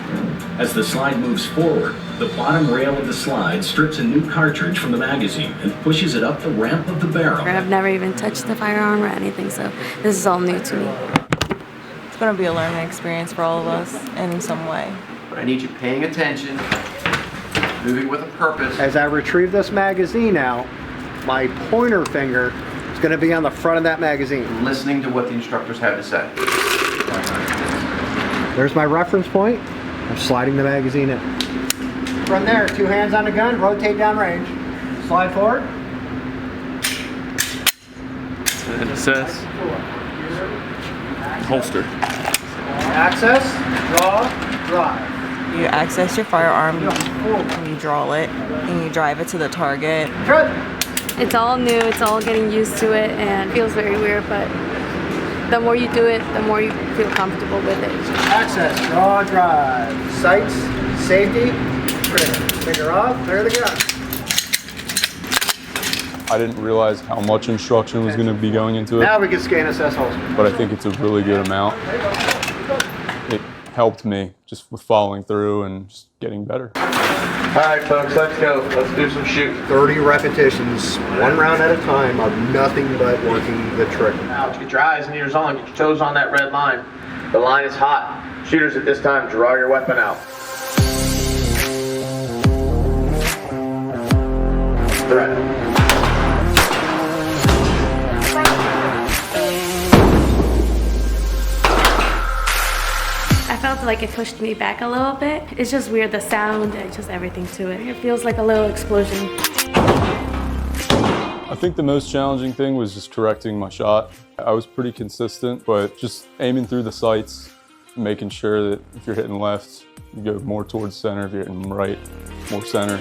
As the slide moves forward, the bottom rail of the slide strips a new cartridge from the magazine and pushes it up the ramp of the barrel. I've never even touched the firearm or anything, so this is all new to me. It's going to be a learning experience for all of us in some way. But I need you paying attention, moving with a purpose. As I retrieve this magazine out, my pointer finger is going to be on the front of that magazine. Listening to what the instructors have to say. There's my reference point. I'm sliding the magazine in. From there, 2 hands on the gun, rotate down range. Slide forward. And assess. Holster. Access, draw, drive. You access your firearm, and you draw it, and you drive it to the target. Good. It's all new, it's all getting used to it, and it feels very weird, but the more you do it, the more you feel comfortable with it. Access, draw, drive. Sights, safety, trigger. Finger off, clear the gun. I didn't realize how much instruction was going to be going into it. Now we can scan assess holster. But I think it's a really good amount. It helped me just with following through and just getting better. All right, folks, let's go. Let's do some shooting. 30 repetitions, 1 round at a time of nothing but working the trigger. Now, get your eyes and ears on. Get your toes on that red line. The line is hot. Shooters at this time, draw your weapon out. Threat. I felt like it pushed me back a little bit. It's just weird, the sound and just everything to it. It feels like a little explosion. I think the most challenging thing was just correcting my shot. I was pretty consistent, but just aiming through the sights, making sure that if you're hitting left, you go more towards center. If you're hitting right, more center.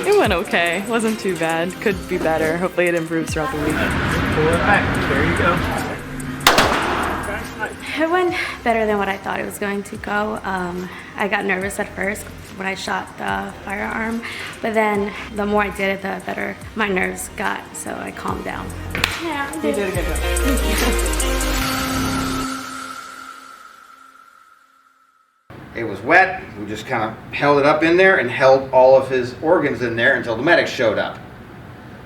It went okay. Wasn't too bad. Could be better. Hopefully it improves throughout the week. Pull it back. There you go. It went better than what I thought it was going to go. I got nervous at first when I shot the firearm, but then the more I did it, the better my nerves got, so I calmed down. Yeah, You did a good job. It was wet. We just kind of held it up in there and held all of his organs in there until the medic showed up.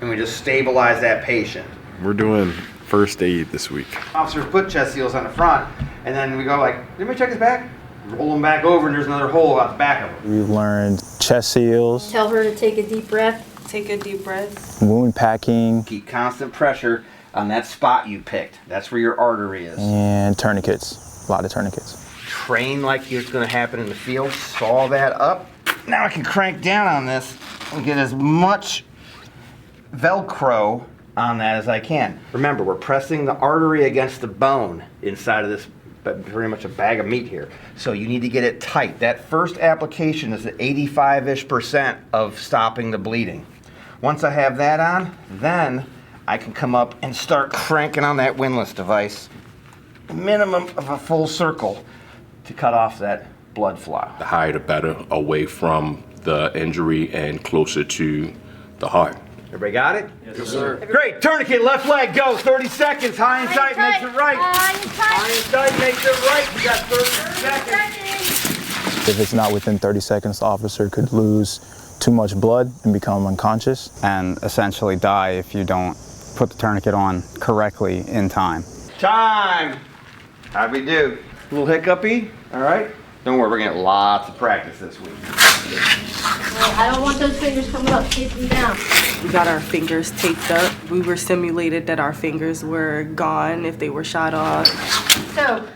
And we just stabilized that patient. We're doing first aid this week. Officers put chest seals on the front, and then we go like, anybody check his back? Roll them back over, and there's another hole out the back of them. We've learned chest seals, Tell her to take a deep breath. Take a deep breath. wound packing, Keep constant pressure on that spot you picked. That's where your artery is. and tourniquets. A lot of tourniquets. Train like it's going to happen in the field. Saw that up. Now I can crank down on this get as much Velcro on that as I can. Remember, we're pressing the artery against the bone inside of this, but pretty much a bag of meat here. So you need to get it tight. That first application is at 85-ish% of stopping the bleeding. Once I have that on, then I can come up and start cranking on that windlass device, a minimum of a full circle to cut off that blood flow. The higher the better, away from the injury and closer to the heart. Everybody got it? Yes, sir. Great. Tourniquet, left leg, go. 30 seconds. High and tight makes it right. High and tight makes it right. You got 30 seconds. If it's not within 30 seconds, the officer could lose too much blood and become unconscious. And essentially die if you don't put the tourniquet on correctly in time. Time. How'd we do? A little hiccupy? All right. Don't worry, we're gonna get lots of practice this week. I don't want those fingers coming up. Keep them down. We got our fingers taped up. We were simulated that our fingers were gone if they were shot off. So,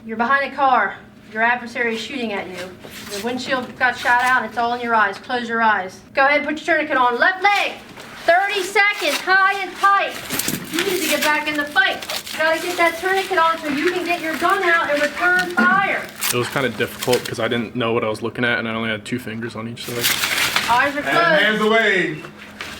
you're behind a car. Your adversary is shooting at you. The windshield got shot out and it's all in your eyes. Close your eyes. Go ahead and put your tourniquet on. Left leg. 30 seconds, high and tight. You need to get back in the fight. You gotta get that tourniquet on so you can get your gun out and return fire. It was kind of difficult because I didn't know what I was looking at and I only had 2 fingers on each side. Eyes are closed. Hands away.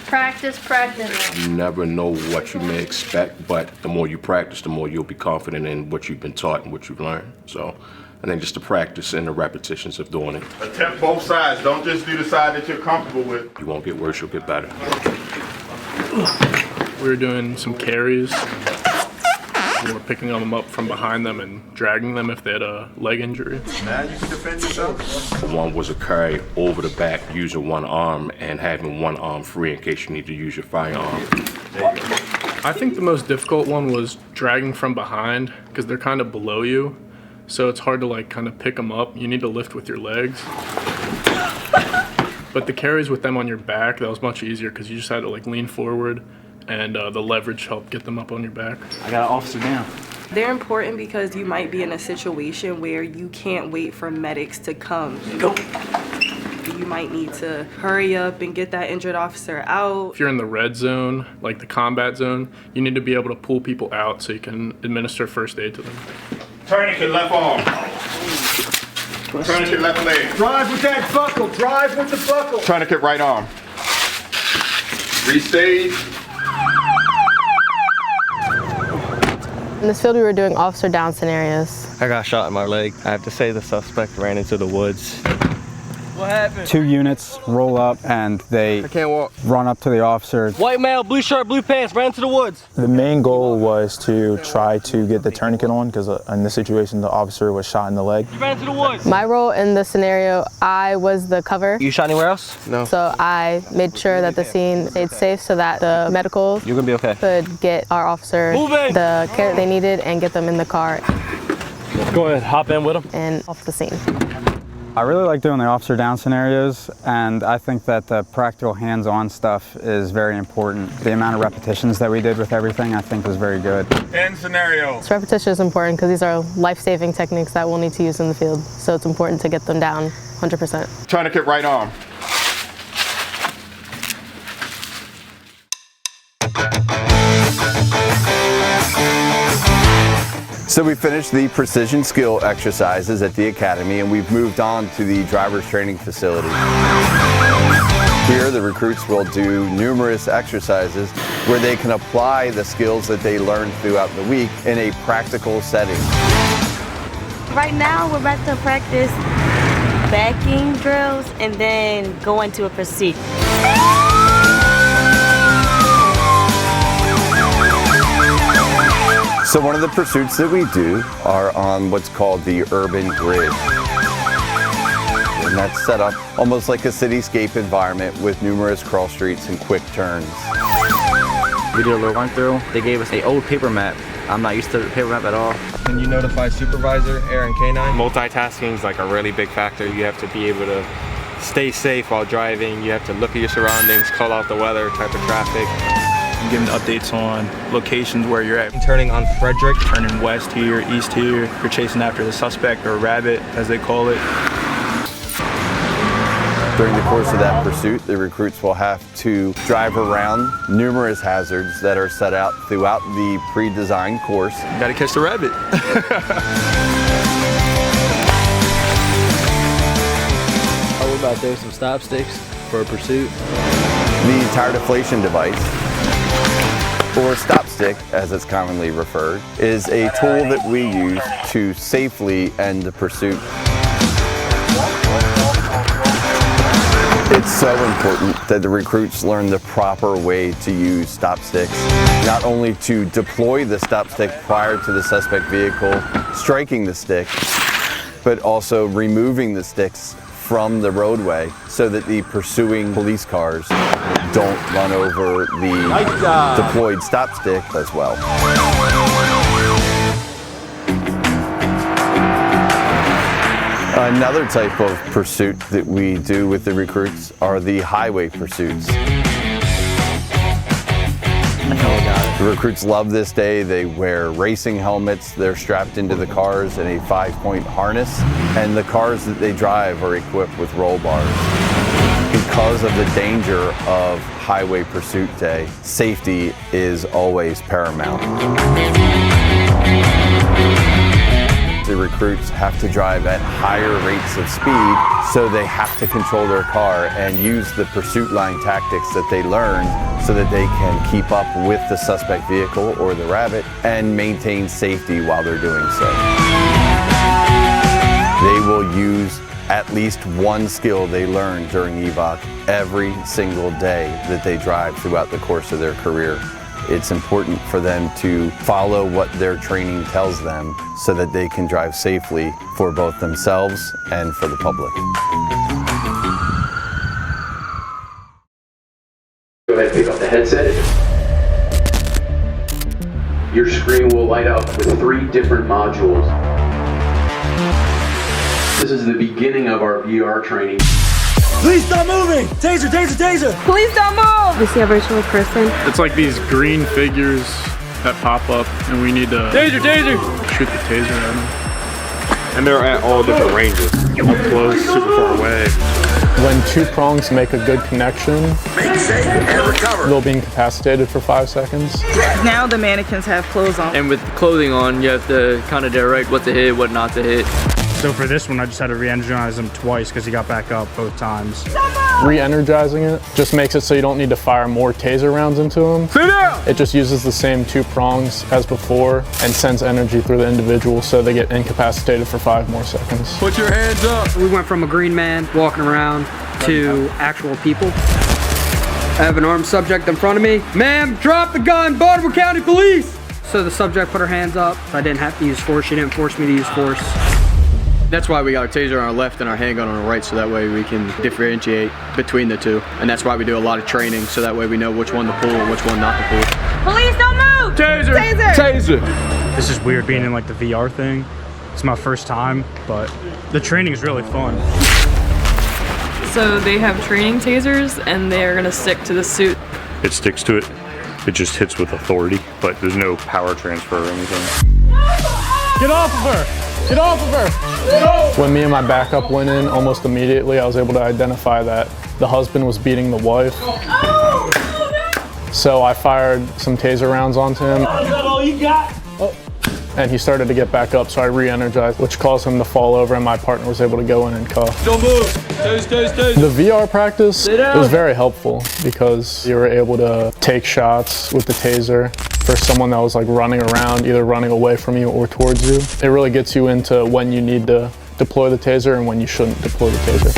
Practice, practice. You never know what you may expect, but the more you practice, the more you'll be confident in what you've been taught and what you've learned. So I think just the practice and the repetitions of doing it. Attempt both sides. Don't just do the side that you're comfortable with. You won't get worse, you'll get better. We were doing some carries. We were picking them up from behind them and dragging them if they had a leg injury. Now you can defend yourself. One was a carry over the back using one arm and having one arm free in case you need to use your firearm. I think the most difficult one was dragging from behind because they're kind of below you. So it's hard to like kind of pick them up. You need to lift with your legs. But the carries with them on your back, that was much easier because you just had to like lean forward and the leverage helped get them up on your back. I got an officer down. They're important because you might be in a situation where you can't wait for medics to come. Go. You might need to hurry up and get that injured officer out. If you're in the red zone, like the combat zone, you need to be able to pull people out so you can administer first aid to them. Tourniquet, left arm. Tourniquet, left leg. Drive with that buckle. Drive with the buckle. Tourniquet, right arm. Restage. In this field, we were doing officer down scenarios. I got shot in my leg. I have to say the suspect ran into the woods. What happened? 2 units roll up and they run up to the officer. White male, blue shirt, blue pants, ran to the woods. The main goal was to try to get the tourniquet on because in this situation, the officer was shot in the leg. You ran to the woods. My role in the scenario, I was the cover. You shot anywhere else? No. So I made sure that the scene stayed safe so that the medical You're gonna be okay. could get our officer the care they needed and get them in the car Go ahead, hop in with them. and off the scene. I really like doing the officer down scenarios, and I think that the practical hands-on stuff is very important. The amount of repetitions that we did with everything, I think, was very good. End scenario. So repetition is important because these are life-saving techniques that we'll need to use in the field. So it's important to get them down 100%. Tourniquet, right arm. So we finished the precision skill exercises at the academy and we've moved on to the driver's training facility. Here the recruits will do numerous exercises where they can apply the skills that they learned throughout the week in a practical setting. Right now we're about to practice backing drills and then go into a pursuit. So one of the pursuits that we do are on what's called the urban grid. And that's set up almost like a cityscape environment with numerous cross streets and quick turns. We did a little run through. They gave us an old paper map. I'm not used to the paper map at all. Can you notify supervisor, Aaron K9? Multitasking is like a really big factor. You have to be able to stay safe while driving. You have to look at your surroundings, call out the weather, type of traffic. I'm giving updates on locations where you're at. Turning on Frederick. Turning west here, east here. You're chasing after the suspect or rabbit, as they call it. During the course of that pursuit, the recruits will have to drive around numerous hazards that are set out throughout the pre-designed course. Gotta catch the rabbit. How about throw some stop sticks for a pursuit? The tire deflation device, or stop stick as it's commonly referred, is a tool that we use to safely end the pursuit. It's so important that the recruits learn the proper way to use stop sticks, not only to deploy the stop stick prior to the suspect vehicle striking the stick, but also removing the sticks from the roadway so that the pursuing police cars don't run over the deployed stop stick as well. Another type of pursuit that we do with the recruits are the highway pursuits. The recruits love this day. They wear racing helmets. They're strapped into the cars in a 5-point harness, and the cars that they drive are equipped with roll bars. Because of the danger of highway pursuit day, safety is always paramount. The recruits have to drive at higher rates of speed, so they have to control their car and use the pursuit line tactics that they learned so that they can keep up with the suspect vehicle or the rabbit and maintain safety while they're doing so. They will use at least one skill they learned during evac every single day that they drive throughout the course of their career. It's important for them to follow what their training tells them so that they can drive safely for both themselves and for the public. Go ahead and pick up the headset. Your screen will light up with 3 different modules. This is the beginning of our VR training. Please stop moving! Taser, taser, taser! Please don't move! We see a virtual person. It's like these green figures that pop up, and we need to Taser, taser! shoot the taser at them. And they're at all different ranges. Up close, super far away. When 2 prongs make a good connection, they'll be incapacitated for 5 seconds. Now the mannequins have clothes on. And with clothing on, you have to kind of direct what to hit, what not to hit. So for this one, I just had to re-energize him twice because he got back up both times. Re-energizing it just makes it so you don't need to fire more taser rounds into them. Sit down! It just uses the same 2 prongs as before and sends energy through the individual so they get incapacitated for 5 more seconds. Put your hands up! We went from a green man walking around to actual people. I have an armed subject in front of me. Ma'am, drop the gun, Baltimore County Police! So the subject put her hands up. I didn't have to use force. She didn't force me to use force. That's why we got our taser on our left and our handgun on our right, so that way we can differentiate between the two. And that's why we do a lot of training, so that way we know which one to pull and which one not to pull. Police, don't move! Taser! Taser! Taser! This is weird being in like the VR thing. It's my first time, but the training is really fun. So they have training tasers, and they're gonna stick to the suit. It sticks to it. It just hits with authority, but there's no power transfer or anything. Get off of her! Get off of her! When me and my backup went in, almost immediately I was able to identify that the husband was beating the wife. So I fired some taser rounds onto him. Is that all you got? And he started to get back up, so I re-energized, which caused him to fall over, and my partner was able to go in and cuff. Don't move! Taser, taser, taser! The VR practice was very helpful because you were able to take shots with the taser for someone that was like running around, either running away from you or towards you. It really gets you into when you need to deploy the taser and when you shouldn't deploy the taser.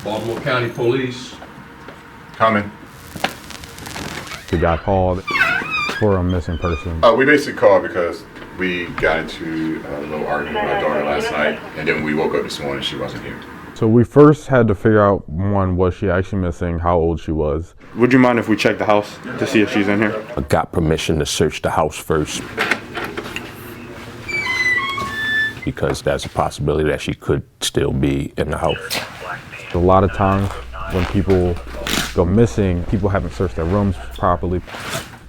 Baltimore County Police. Coming. We got called for a missing person. We basically called because we got into a little argument with my daughter last night, and then we woke up this morning and she wasn't here. So we first had to figure out, one, was she actually missing, how old she was. Would you mind if we check the house to see if she's in here? I got permission to search the house first, because there's a possibility that she could still be in the house. A lot of times when people go missing, people haven't searched their rooms properly.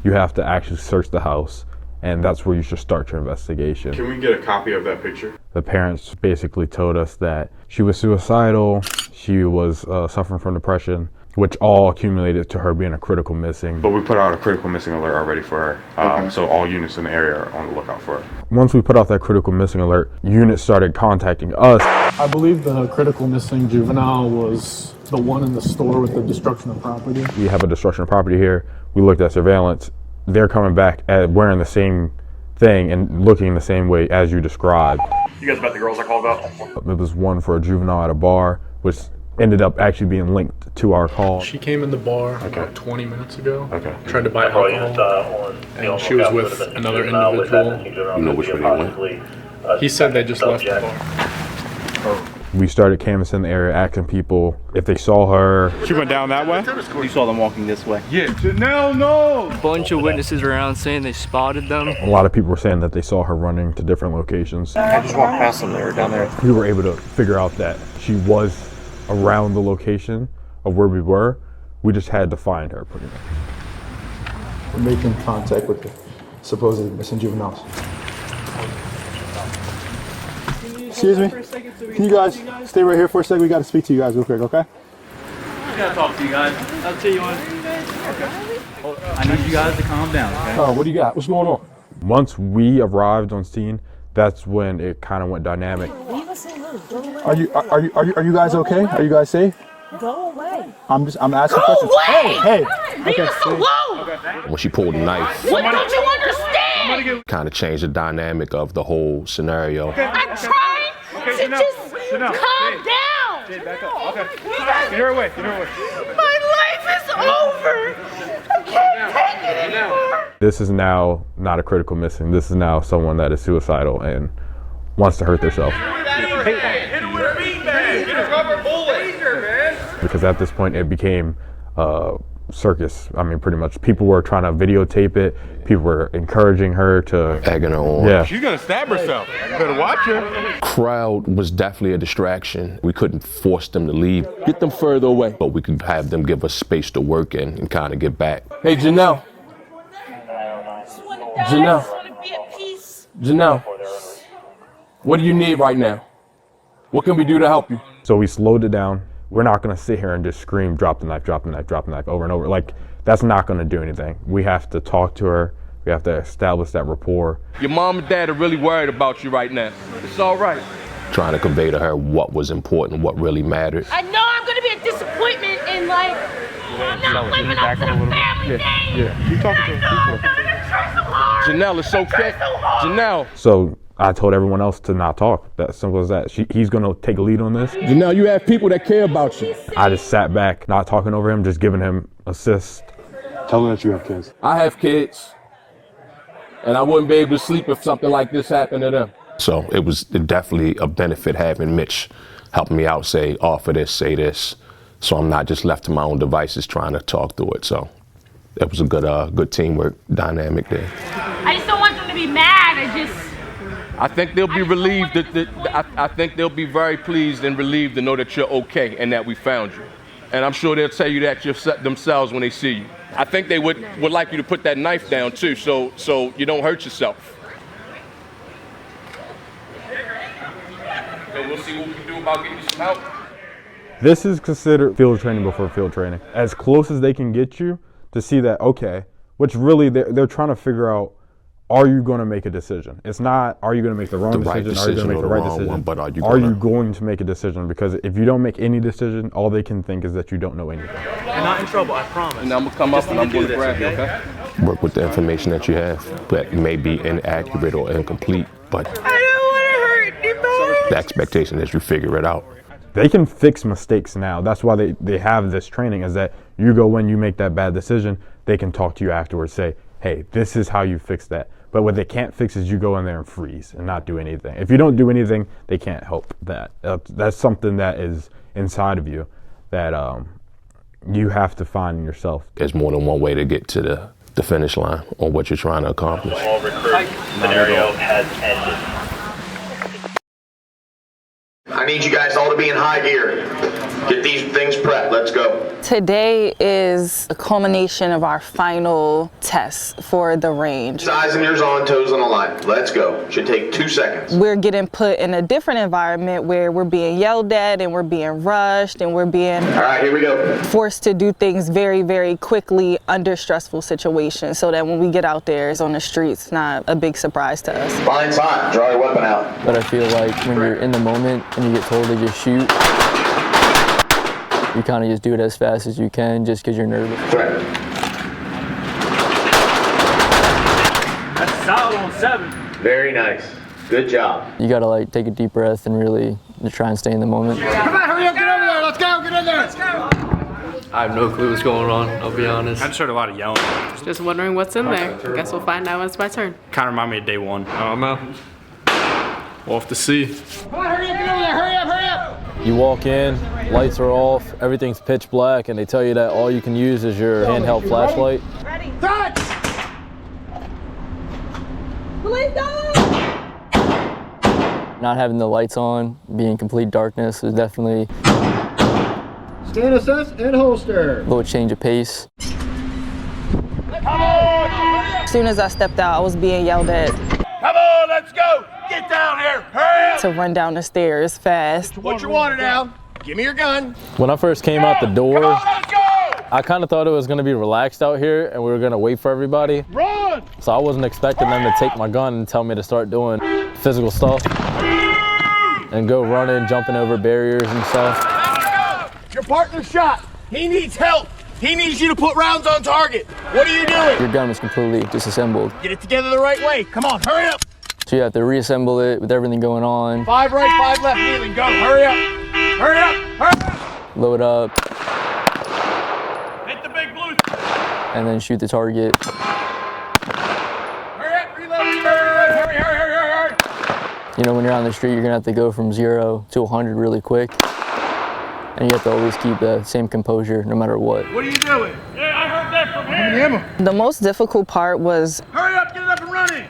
You have to actually search the house and that's where you should start your investigation. Can we get a copy of that picture? The parents basically told us that she was suicidal, she was suffering from depression, which all accumulated to her being a critical missing. But we put out a critical missing alert already for her, so all units in the area are on the lookout for her. Once we put out that critical missing alert, units started contacting us. I believe the critical missing juvenile was the one in the store with the destruction of property. We have a destruction of property here. We looked at surveillance. They're coming back at wearing the same thing and looking the same way as you described. You guys met the girls I called out? It was one for a juvenile at a bar, which ended up actually being linked to our call. She came in the bar about 20 minutes ago. Tried to buy alcohol, and she was with another individual. You know which way they went? He said they just left the bar. We started canvassing the area, asking people if they saw her. She went down that way? You saw them walking this way. Yeah. Janelle, no! A bunch of witnesses around saying they spotted them. A lot of people were saying that they saw her running to different locations. I just walked past them. They were down there. We were able to figure out that she was around the location of where we were. We just had to find her pretty much. We're making contact with the supposedly missing juveniles. Excuse me? Can you guys stay right here for a second? We got to speak to you guys real quick, okay? I gotta talk to you guys. I'll tell you one. Okay. I need you guys to calm down, okay? Oh, what do you got? What's going on? Once we arrived on scene, that's when it kind of went dynamic. Are you guys okay? Are you guys safe? Go away. I'm asking questions. Hey. Leave us alone. When she pulled the knife, What don't you understand? kind of changed the dynamic of the whole scenario. I'm trying to just calm down. Back up. Okay. Get her away. My life is over. I can't take it anymore. This is now not a critical missing. This is now someone that is suicidal and wants to hurt themselves. Hit her with a beanbag. Get a rubber bullet. Man. Because at this point it became circus. I mean, pretty much people were trying to videotape it. People were encouraging her to egging her on. Yeah. She's gonna stab herself. You better watch her. Crowd was definitely a distraction. We couldn't force them to leave. Get them further away. But we could have them give us space to work in and kind of get back. Hey, Janelle. Janelle. What do you need right now? What can we do to help you? So we slowed it down. We're not going to sit here and just scream, drop the knife, drop the knife, drop the knife over and over. Like, that's not going to do anything. We have to talk to her. We have to establish that rapport. Your mom and dad are really worried about you right now. It's all right. Trying to convey to her what was important, what really mattered. I know I'm going to be a disappointment in life. I'm not living up to the family name. Yeah. Keep talking to her. Janelle, it's okay. Janelle. So I told everyone else to not talk. That's simple as that. He's going to take a lead on this. Janelle, you have people that care about you. I just sat back, not talking over him, just giving him assist. Tell them that you have kids. I have kids. And I wouldn't be able to sleep if something like this happened to them. So it was definitely a benefit having Mitch help me out, say, offer this, say this. So I'm not just left to my own devices trying to talk through it. So it was a good teamwork dynamic there. I just don't want them to be mad. I think they'll be relieved. I think they'll be very pleased and relieved to know that you're okay and that we found you. And I'm sure they'll tell you that themselves when they see you. I think they would like you to put that knife down too, so you don't hurt yourself. And we'll see what we can do about getting you some help. This is considered field training before field training. As close as they can get you to see that, okay, which really they're trying to figure out, are you going to make a decision? It's not, are you going to make the wrong decision? Are you going to make the right decision? But are you going to make a decision? Because if you don't make any decision, all they can think is that you don't know anything. You're not in trouble, I promise. And I'm going to come up and I'm going to grab you, okay? Work with the information that you have that may be inaccurate or incomplete, but I don't want to hurt anybody. the expectation is you figure it out. They can fix mistakes now. That's why they have this training, is that you go when you make that bad decision, they can talk to you afterwards, say, hey, this is how you fix that. But what they can't fix is you go in there and freeze and not do anything. If you don't do anything, they can't help that. That's something that is inside of you that you have to find in yourself. There's more than one way to get to the finish line on what you're trying to accomplish. All recruit scenario has ended. I need you guys all to be in high gear. Get these things prepped. Let's go. Today is a culmination of our final test for the range. Eyes and ears on, toes on the line. Let's go. Should take 2 seconds. We're getting put in a different environment where we're being yelled at and we're being rushed and we're being all right, here we go. Forced to do things very, very quickly under stressful situations so that when we get out there, it's on the streets, it's not a big surprise to us. Line's hot. Draw your weapon out. But I feel like when you're in the moment and you get told to just shoot, you kind of just do it as fast as you can just because you're nervous. Correct. That's solid on 7. Very nice. Good job. You gotta like take a deep breath and really try and stay in the moment. Come on, hurry up, get over there. Let's go, get in there. Let's go. I have no clue what's going on, I'll be honest. I just heard a lot of yelling. Just wondering what's in there. I guess we'll find out when it's my turn. Kind of remind me of day 1. I don't know. We'll have to see. Come on, hurry up, get over there. Hurry up, hurry up. You walk in, lights are off, everything's pitch black, and they tell you that all you can use is your handheld flashlight. Ready? Touch! Police dog! Not having the lights on, being in complete darkness is definitely Stand assess and holster. a little change of pace. As soon as I stepped out, I was being yelled at Come on, let's go. Get down here. Hurry up. to run down the stairs fast. Put your water down. Give me your gun. When I first came out the door, Come on, let's go. I kind of thought it was going to be relaxed out here and we were going to wait for everybody. Run. So I wasn't expecting them to take my gun and tell me to start doing physical stuff and go running, jumping over barriers and stuff. Your partner's shot. He needs help. He needs you to put rounds on target. What are you doing? Your gun was completely disassembled. Get it together the right way. Come on, hurry up. So you have to reassemble it with everything going on. 5 right, 5 left, kneeling. Go. Hurry up. Hurry up. Hurry up. Load up, Hit the big blue. and then shoot the target. Hurry up. Reload. Hurry, hurry, hurry, hurry. You know, when you're on the street, you're gonna have to go from 0 to 100 really quick. And you have to always keep the same composure no matter what. What are you doing? Yeah, I heard that from him. The most difficult part was Hurry up, get it up and running.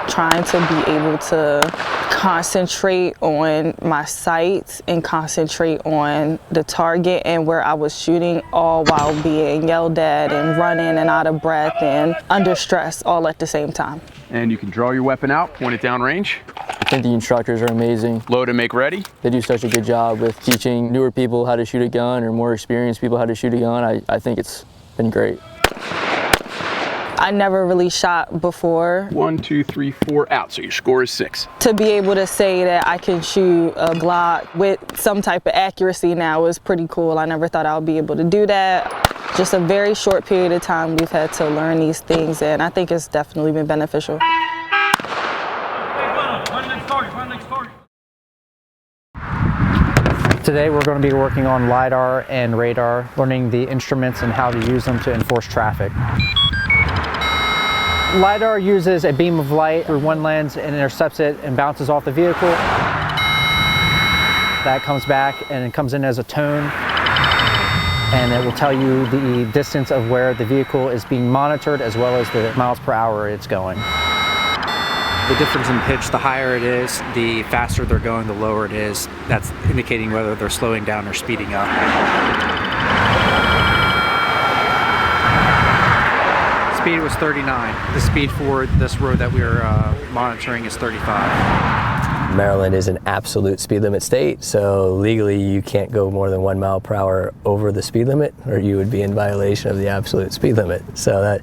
trying to be able to concentrate on my sights and concentrate on the target and where I was shooting, all while being yelled at and running and out of breath and under stress all at the same time. And you can draw your weapon out, point it down range. I think the instructors are amazing. Load and make ready. They do such a good job with teaching newer people how to shoot a gun or more experienced people how to shoot a gun. I think it's been great. I never really shot before. 1, 2, 3, 4, out. So your score is 6. To be able to say that I can shoot a Glock with some type of accuracy now is pretty cool. I never thought I would be able to do that. Just a very short period of time we've had to learn these things, and I think it's definitely been beneficial. Today we're going to be working on LiDAR and radar, learning the instruments and how to use them to enforce traffic. LiDAR uses a beam of light through one lens and intercepts it and bounces off the vehicle. That comes back and it comes in as a tone, and it will tell you the distance of where the vehicle is being monitored as well as the miles per hour it's going. The difference in pitch, the higher it is, the faster they're going, the lower it is. That's indicating whether they're slowing down or speeding up. Speed was 39. The speed for this road that we're monitoring is 35. Maryland is an absolute speed limit state, so legally you can't go more than 1 mile per hour over the speed limit, or you would be in violation of the absolute speed limit. So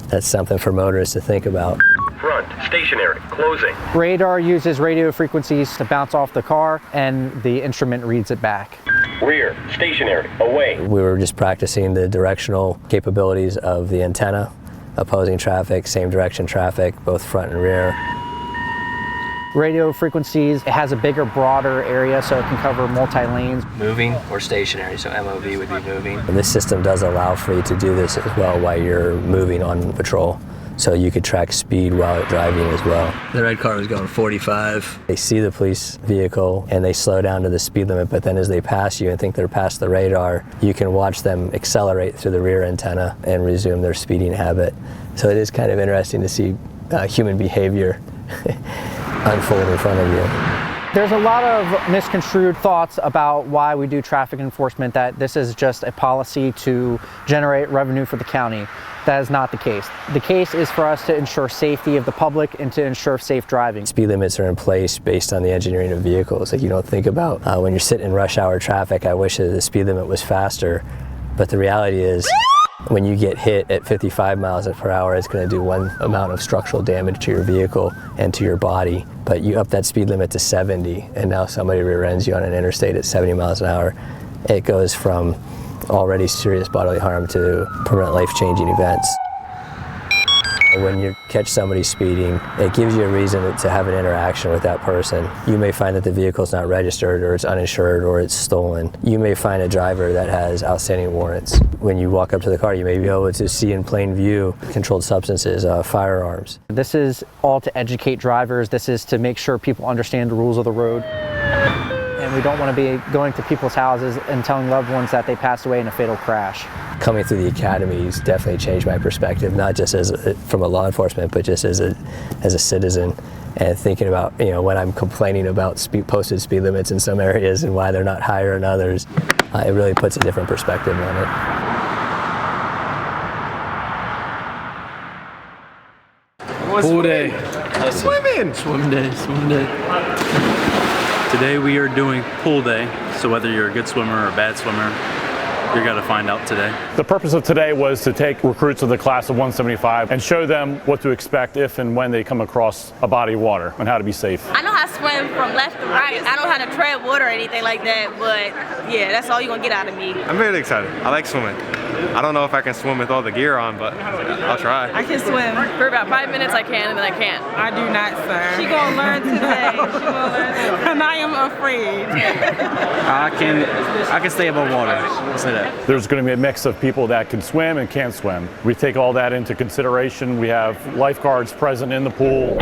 that's something for motorists to think about. Front, stationary, closing. Radar uses radio frequencies to bounce off the car, and the instrument reads it back. Rear, stationary, away. We were just practicing the directional capabilities of the antenna, opposing traffic, same direction traffic, both front and rear. Radio frequencies, it has a bigger, broader area, so it can cover multi-lanes. Moving or stationary, so MOV would be moving. And this system does allow for you to do this as well while you're moving on patrol. So you could track speed while driving as well. The red car was going 45. They see the police vehicle and they slow down to the speed limit, but then as they pass you and think they're past the radar, you can watch them accelerate through the rear antenna and resume their speeding habit. So it is kind of interesting to see human behavior unfold in front of you. There's a lot of misconstrued thoughts about why we do traffic enforcement, that this is just a policy to generate revenue for the county. That is not the case. The case is for us to ensure safety of the public and to ensure safe driving. Speed limits are in place based on the engineering of vehicles. Like, you don't think about when you're sitting in rush hour traffic, I wish that the speed limit was faster, but the reality is when you get hit at 55 miles per hour, it's going to do one amount of structural damage to your vehicle and to your body. But you up that speed limit to 70, and now somebody rear ends you on an interstate at 70 miles an hour. It goes from already serious bodily harm to permanent life-changing events. When you catch somebody speeding, it gives you a reason to have an interaction with that person. You may find that the vehicle's not registered, or it's uninsured, or it's stolen. You may find a driver that has outstanding warrants. When you walk up to the car, you may be able to see in plain view controlled substances, firearms. This is all to educate drivers. This is to make sure people understand the rules of the road. And we don't want to be going to people's houses and telling loved ones that they passed away in a fatal crash. Coming through the academy has definitely changed my perspective, not just from a law enforcement, but just as a citizen, and thinking about, when I'm complaining about posted speed limits in some areas and why they're not higher in others, it really puts a different perspective on it. Pool day. Swimming! Swim day. Today we are doing pool day, so whether you're a good swimmer or a bad swimmer, you're going to find out today. The purpose of today was to take recruits of the class of 175 and show them what to expect if and when they come across a body of water and how to be safe. I know how to swim from left to right. I don't know how to tread water or anything like that, but yeah, that's all you're going to get out of me. I'm very excited. I like swimming. I don't know if I can swim with all the gear on, but I'll try. I can swim. For about 5 minutes I can, and then I can't. I do not, sir. She gonna learn today. She gonna learn today. And I am afraid. I can stay above water. I'll say that. There's going to be a mix of people that can swim and can't swim. We take all that into consideration. We have lifeguards present in the pool.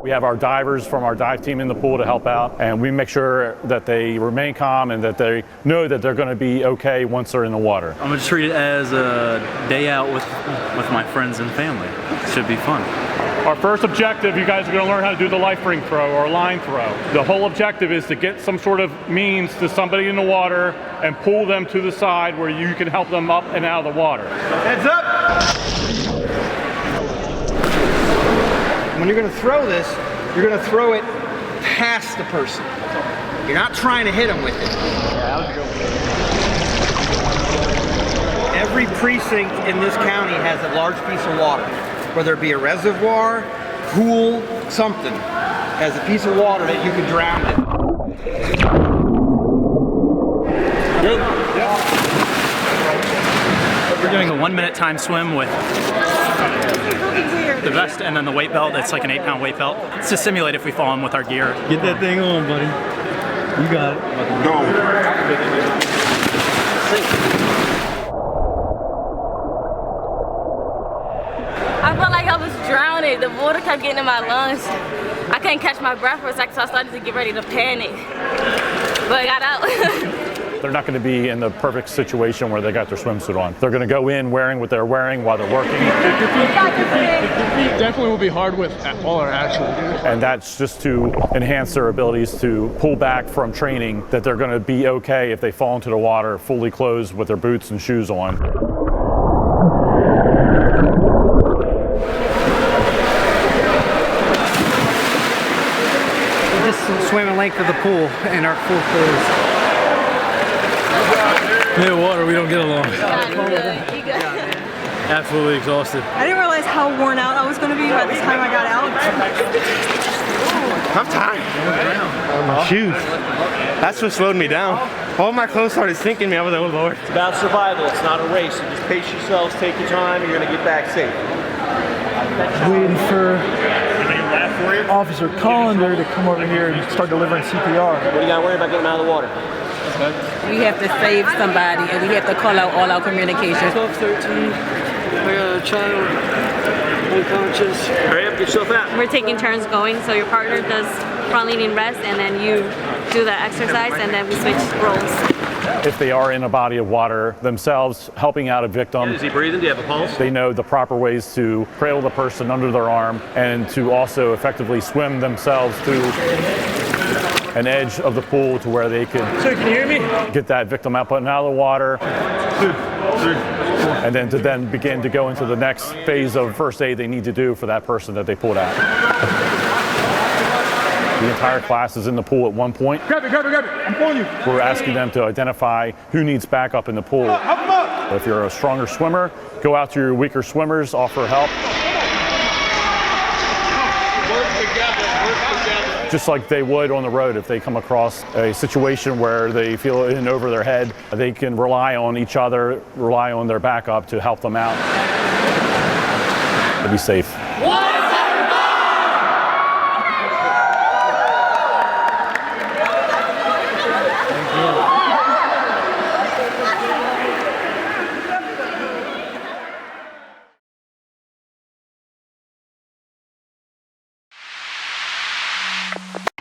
We have our divers from our dive team in the pool to help out, and we make sure that they remain calm and that they know that they're going to be okay once they're in the water. I'm going to treat it as a day out with my friends and family. It should be fun. Our first objective, you guys are going to learn how to do the life ring throw or line throw. The whole objective is to get some sort of means to somebody in the water and pull them to the side where you can help them up and out of the water. Heads up! When you're going to throw this, you're going to throw it past the person. You're not trying to hit them with it. Every precinct in this county has a large piece of water, whether it be a reservoir, pool, something, has a piece of water that you can drown in. Good? Yeah. We're doing a 1 minute time swim with the vest and then the weight belt. It's like an 8-pound weight belt. It's to simulate if we fall in with our gear. Get that thing on, buddy. You got it. Go. I felt like I was drowning. The water kept getting in my lungs. I couldn't catch my breath for a second, so I started to get ready to panic. But I got out. They're not going to be in the perfect situation where they got their swimsuit on. They're going to go in wearing what they're wearing while they're working. Definitely will be hard with all our actual gear. And that's just to enhance their abilities to pull back from training, that they're going to be okay if they fall into the water fully clothed with their boots and shoes on. Just swim in length of the pool in our full clothes. Near water, we don't get along. Absolutely exhausted. I didn't realize how worn out I was going to be by the time I got out. I'm tired. My shoes. That's what slowed me down. All my clothes started sinking me. I was like, oh Lord. It's about survival. It's not a race. So just pace yourselves, take your time, and you're going to get back safe. Waiting for Officer Collender to come over here and start delivering CPR. What do you got to worry about getting out of the water? We have to save somebody, and we have to call out all our communications. 12, 13. I got a child unconscious. Hurry up, get yourself out. We're taking turns going, so your partner does front leaning rest, and then you do the exercise, and then we switch roles. If they are in a body of water themselves, helping out a victim. Is he breathing? Do you have a pulse? They know the proper ways to cradle the person under their arm and to also effectively swim themselves through an edge of the pool to where they could get that victim out, putting out of the water, and then begin to go into the next phase of first aid they need to do for that person that they pulled out. The entire class is in the pool at one point. Grab it, I'm pulling you. We're asking them to identify who needs backup in the pool. If you're a stronger swimmer, go out to your weaker swimmers, offer help. Just like they would on the road, if they come across a situation where they feel in over their head, they can rely on each other, rely on their backup to help them out. To be safe.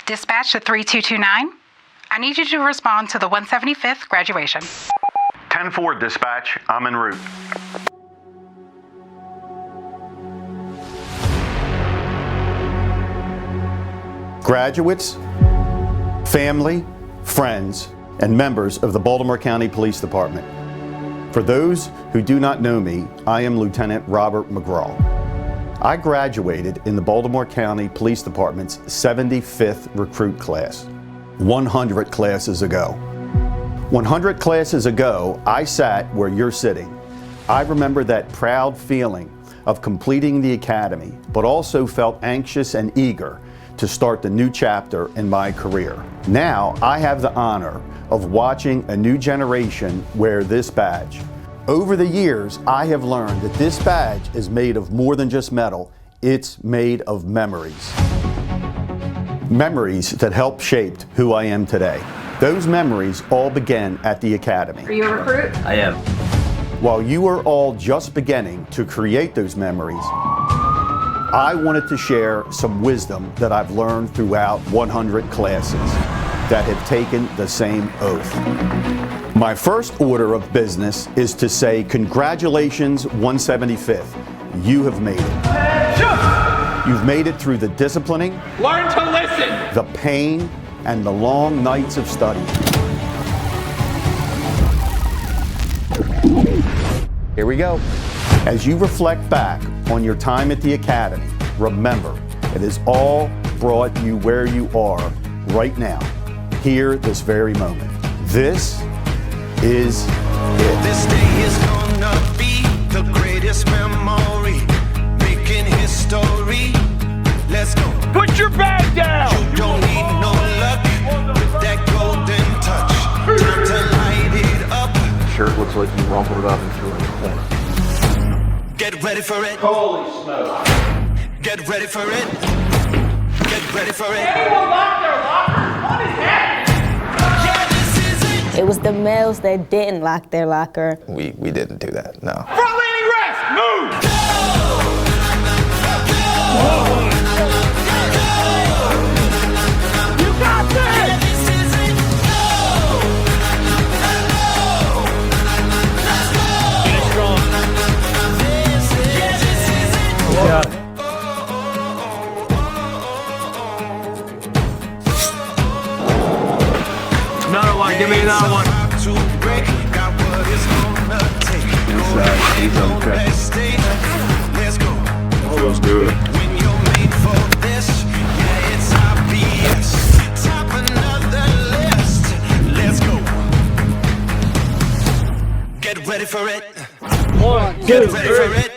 Dispatch to 3229. I need you to respond to the 175th graduation. 10-4 dispatch, I'm en route. Graduates, family, friends, and members of the Baltimore County Police Department. For those who do not know me, I am Lieutenant Robert McGraw. I graduated in the Baltimore County Police Department's 75th recruit class, 100 classes ago. 100 classes ago, I sat where you're sitting. I remember that proud feeling of completing the academy, but also felt anxious and eager to start the new chapter in my career. Now, I have the honor of watching a new generation wear this badge. Over the years, I have learned that this badge is made of more than just metal, it's made of memories. Memories that helped shape who I am today. Those memories all began at the academy. Are you a recruit? I am. While you were all just beginning to create those memories, I wanted to share some wisdom that I've learned throughout 100 classes that have taken the same oath. My first order of business is to say, congratulations, 175th. You have made it. You've made it through the disciplining, Learn to listen. the pain, and the long nights of study. Here we go. As you reflect back on your time at the academy, remember, it has all brought you where you are right now, here, this very moment. This is it. This day is gonna be the greatest memory, making history. Let's go. Put your bag down. You don't need no luck with that golden touch. Time to light it up. Shirt looks like you rumpled it up and threw it in the corner. Get ready for it. Holy smoke. Get ready for it. Get ready for it. Anyone lock their lockers? What is that? It was the males that didn't lock their locker. We didn't do that, no. Front leaning rest, move! You got this! Finish strong. Yeah. Another one, give me another one. He's okay. Feels good. When you're made for this, yeah, it's obvious. Top another list. Let's go. Get ready for it. 1, 2, 3. Get ready for it.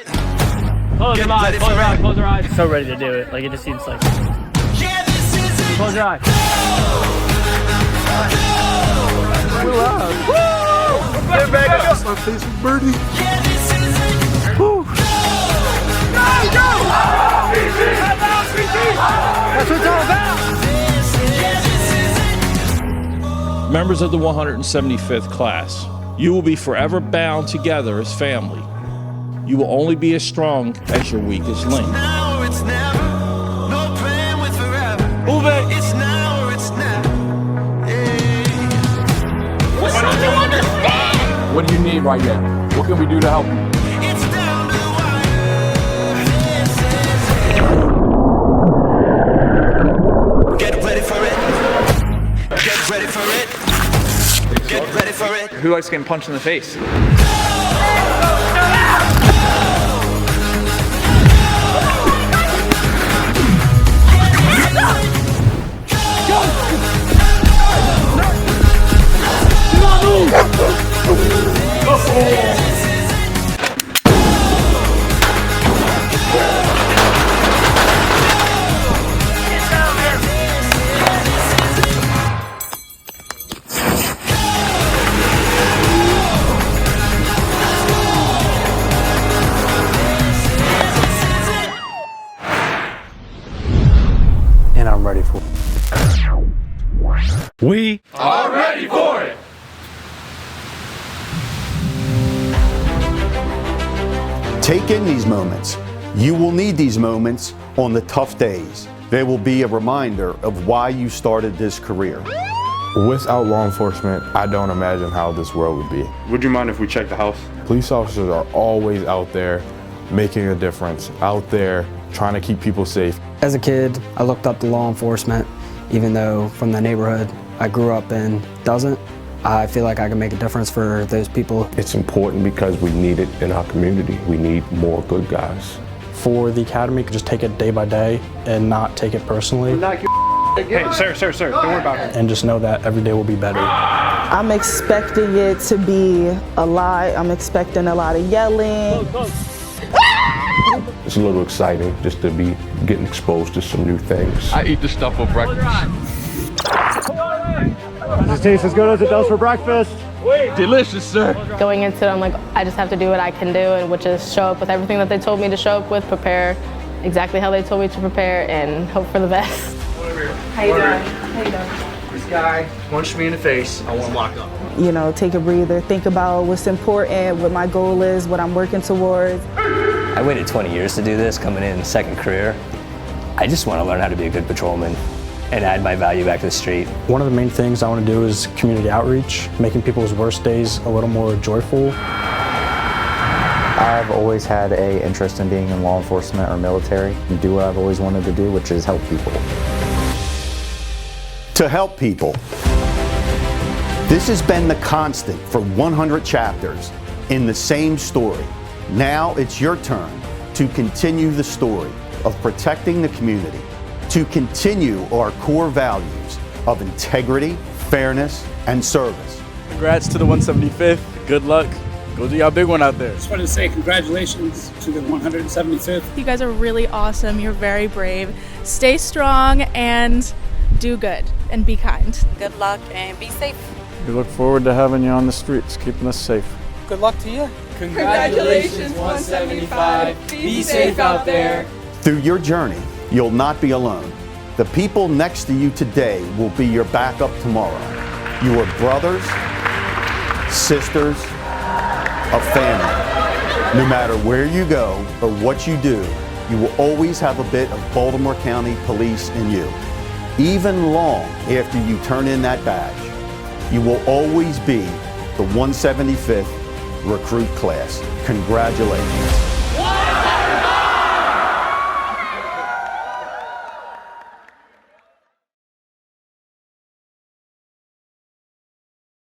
Close your eyes, close your eyes, close your eyes. So ready to do it. Like, it just seems like. Close your eyes. Get back up. My face is burning. Woo. Go! That's what it's all about. Members of the 175th class, you will be forever bound together as family. You will only be as strong as your weakest link. Now or it's never. No plan with forever. Move it. It's now or it's never. What don't you understand? What do you need right now? What can we do to help you? It's down to the wire. Get ready for it. Get ready for it. Who likes getting punched in the face? And I'm ready for it. We are ready for it. Take in these moments. You will need these moments on the tough days. They will be a reminder of why you started this career. Without law enforcement, I don't imagine how this world would be. Would you mind if we check the house? Police officers are always out there making a difference, out there trying to keep people safe. As a kid, I looked up to law enforcement, even though from the neighborhood I grew up in doesn't. I feel like I can make a difference for those people. It's important because we need it in our community. We need more good guys. For the academy, just take it day by day and not take it personally. Hey, sir, don't worry about it. And just know that every day will be better. I'm expecting it to be a lot. I'm expecting a lot of yelling. It's a little exciting just to be getting exposed to some new things. I eat this stuff for breakfast. Does it taste as good as it does for breakfast? Delicious, sir. Going into it, I'm like, I just have to do what I can do, and which is show up with everything that they told me to show up with, prepare exactly how they told me to prepare, and hope for the best. How you doing? This guy punched me in the face. I want to lock up. You know, take a breather, think about what's important, what my goal is, what I'm working towards. I waited 20 years to do this, coming in second career. I just want to learn how to be a good patrolman and add my value back to the street. One of the main things I want to do is community outreach, making people's worst days a little more joyful. I've always had an interest in being in law enforcement or military and do what I've always wanted to do, which is help people. To help people. This has been the constant for 100 chapters in the same story. Now it's your turn to continue the story of protecting the community, to continue our core values of integrity, fairness, and service. Congrats to the 175th. Good luck. Go do y'all big one out there. Just wanted to say congratulations to the 175th. You guys are really awesome. You're very brave. Stay strong and do good and be kind. Good luck and be safe. We look forward to having you on the streets, keeping us safe. Good luck to you. Congratulations, 175. Be safe out there. Through your journey, you'll not be alone. The people next to you today will be your backup tomorrow. You are brothers, sisters, a family. No matter where you go or what you do, you will always have a bit of Baltimore County Police in you. Even long after you turn in that badge, you will always be the 175th recruit class. Congratulations.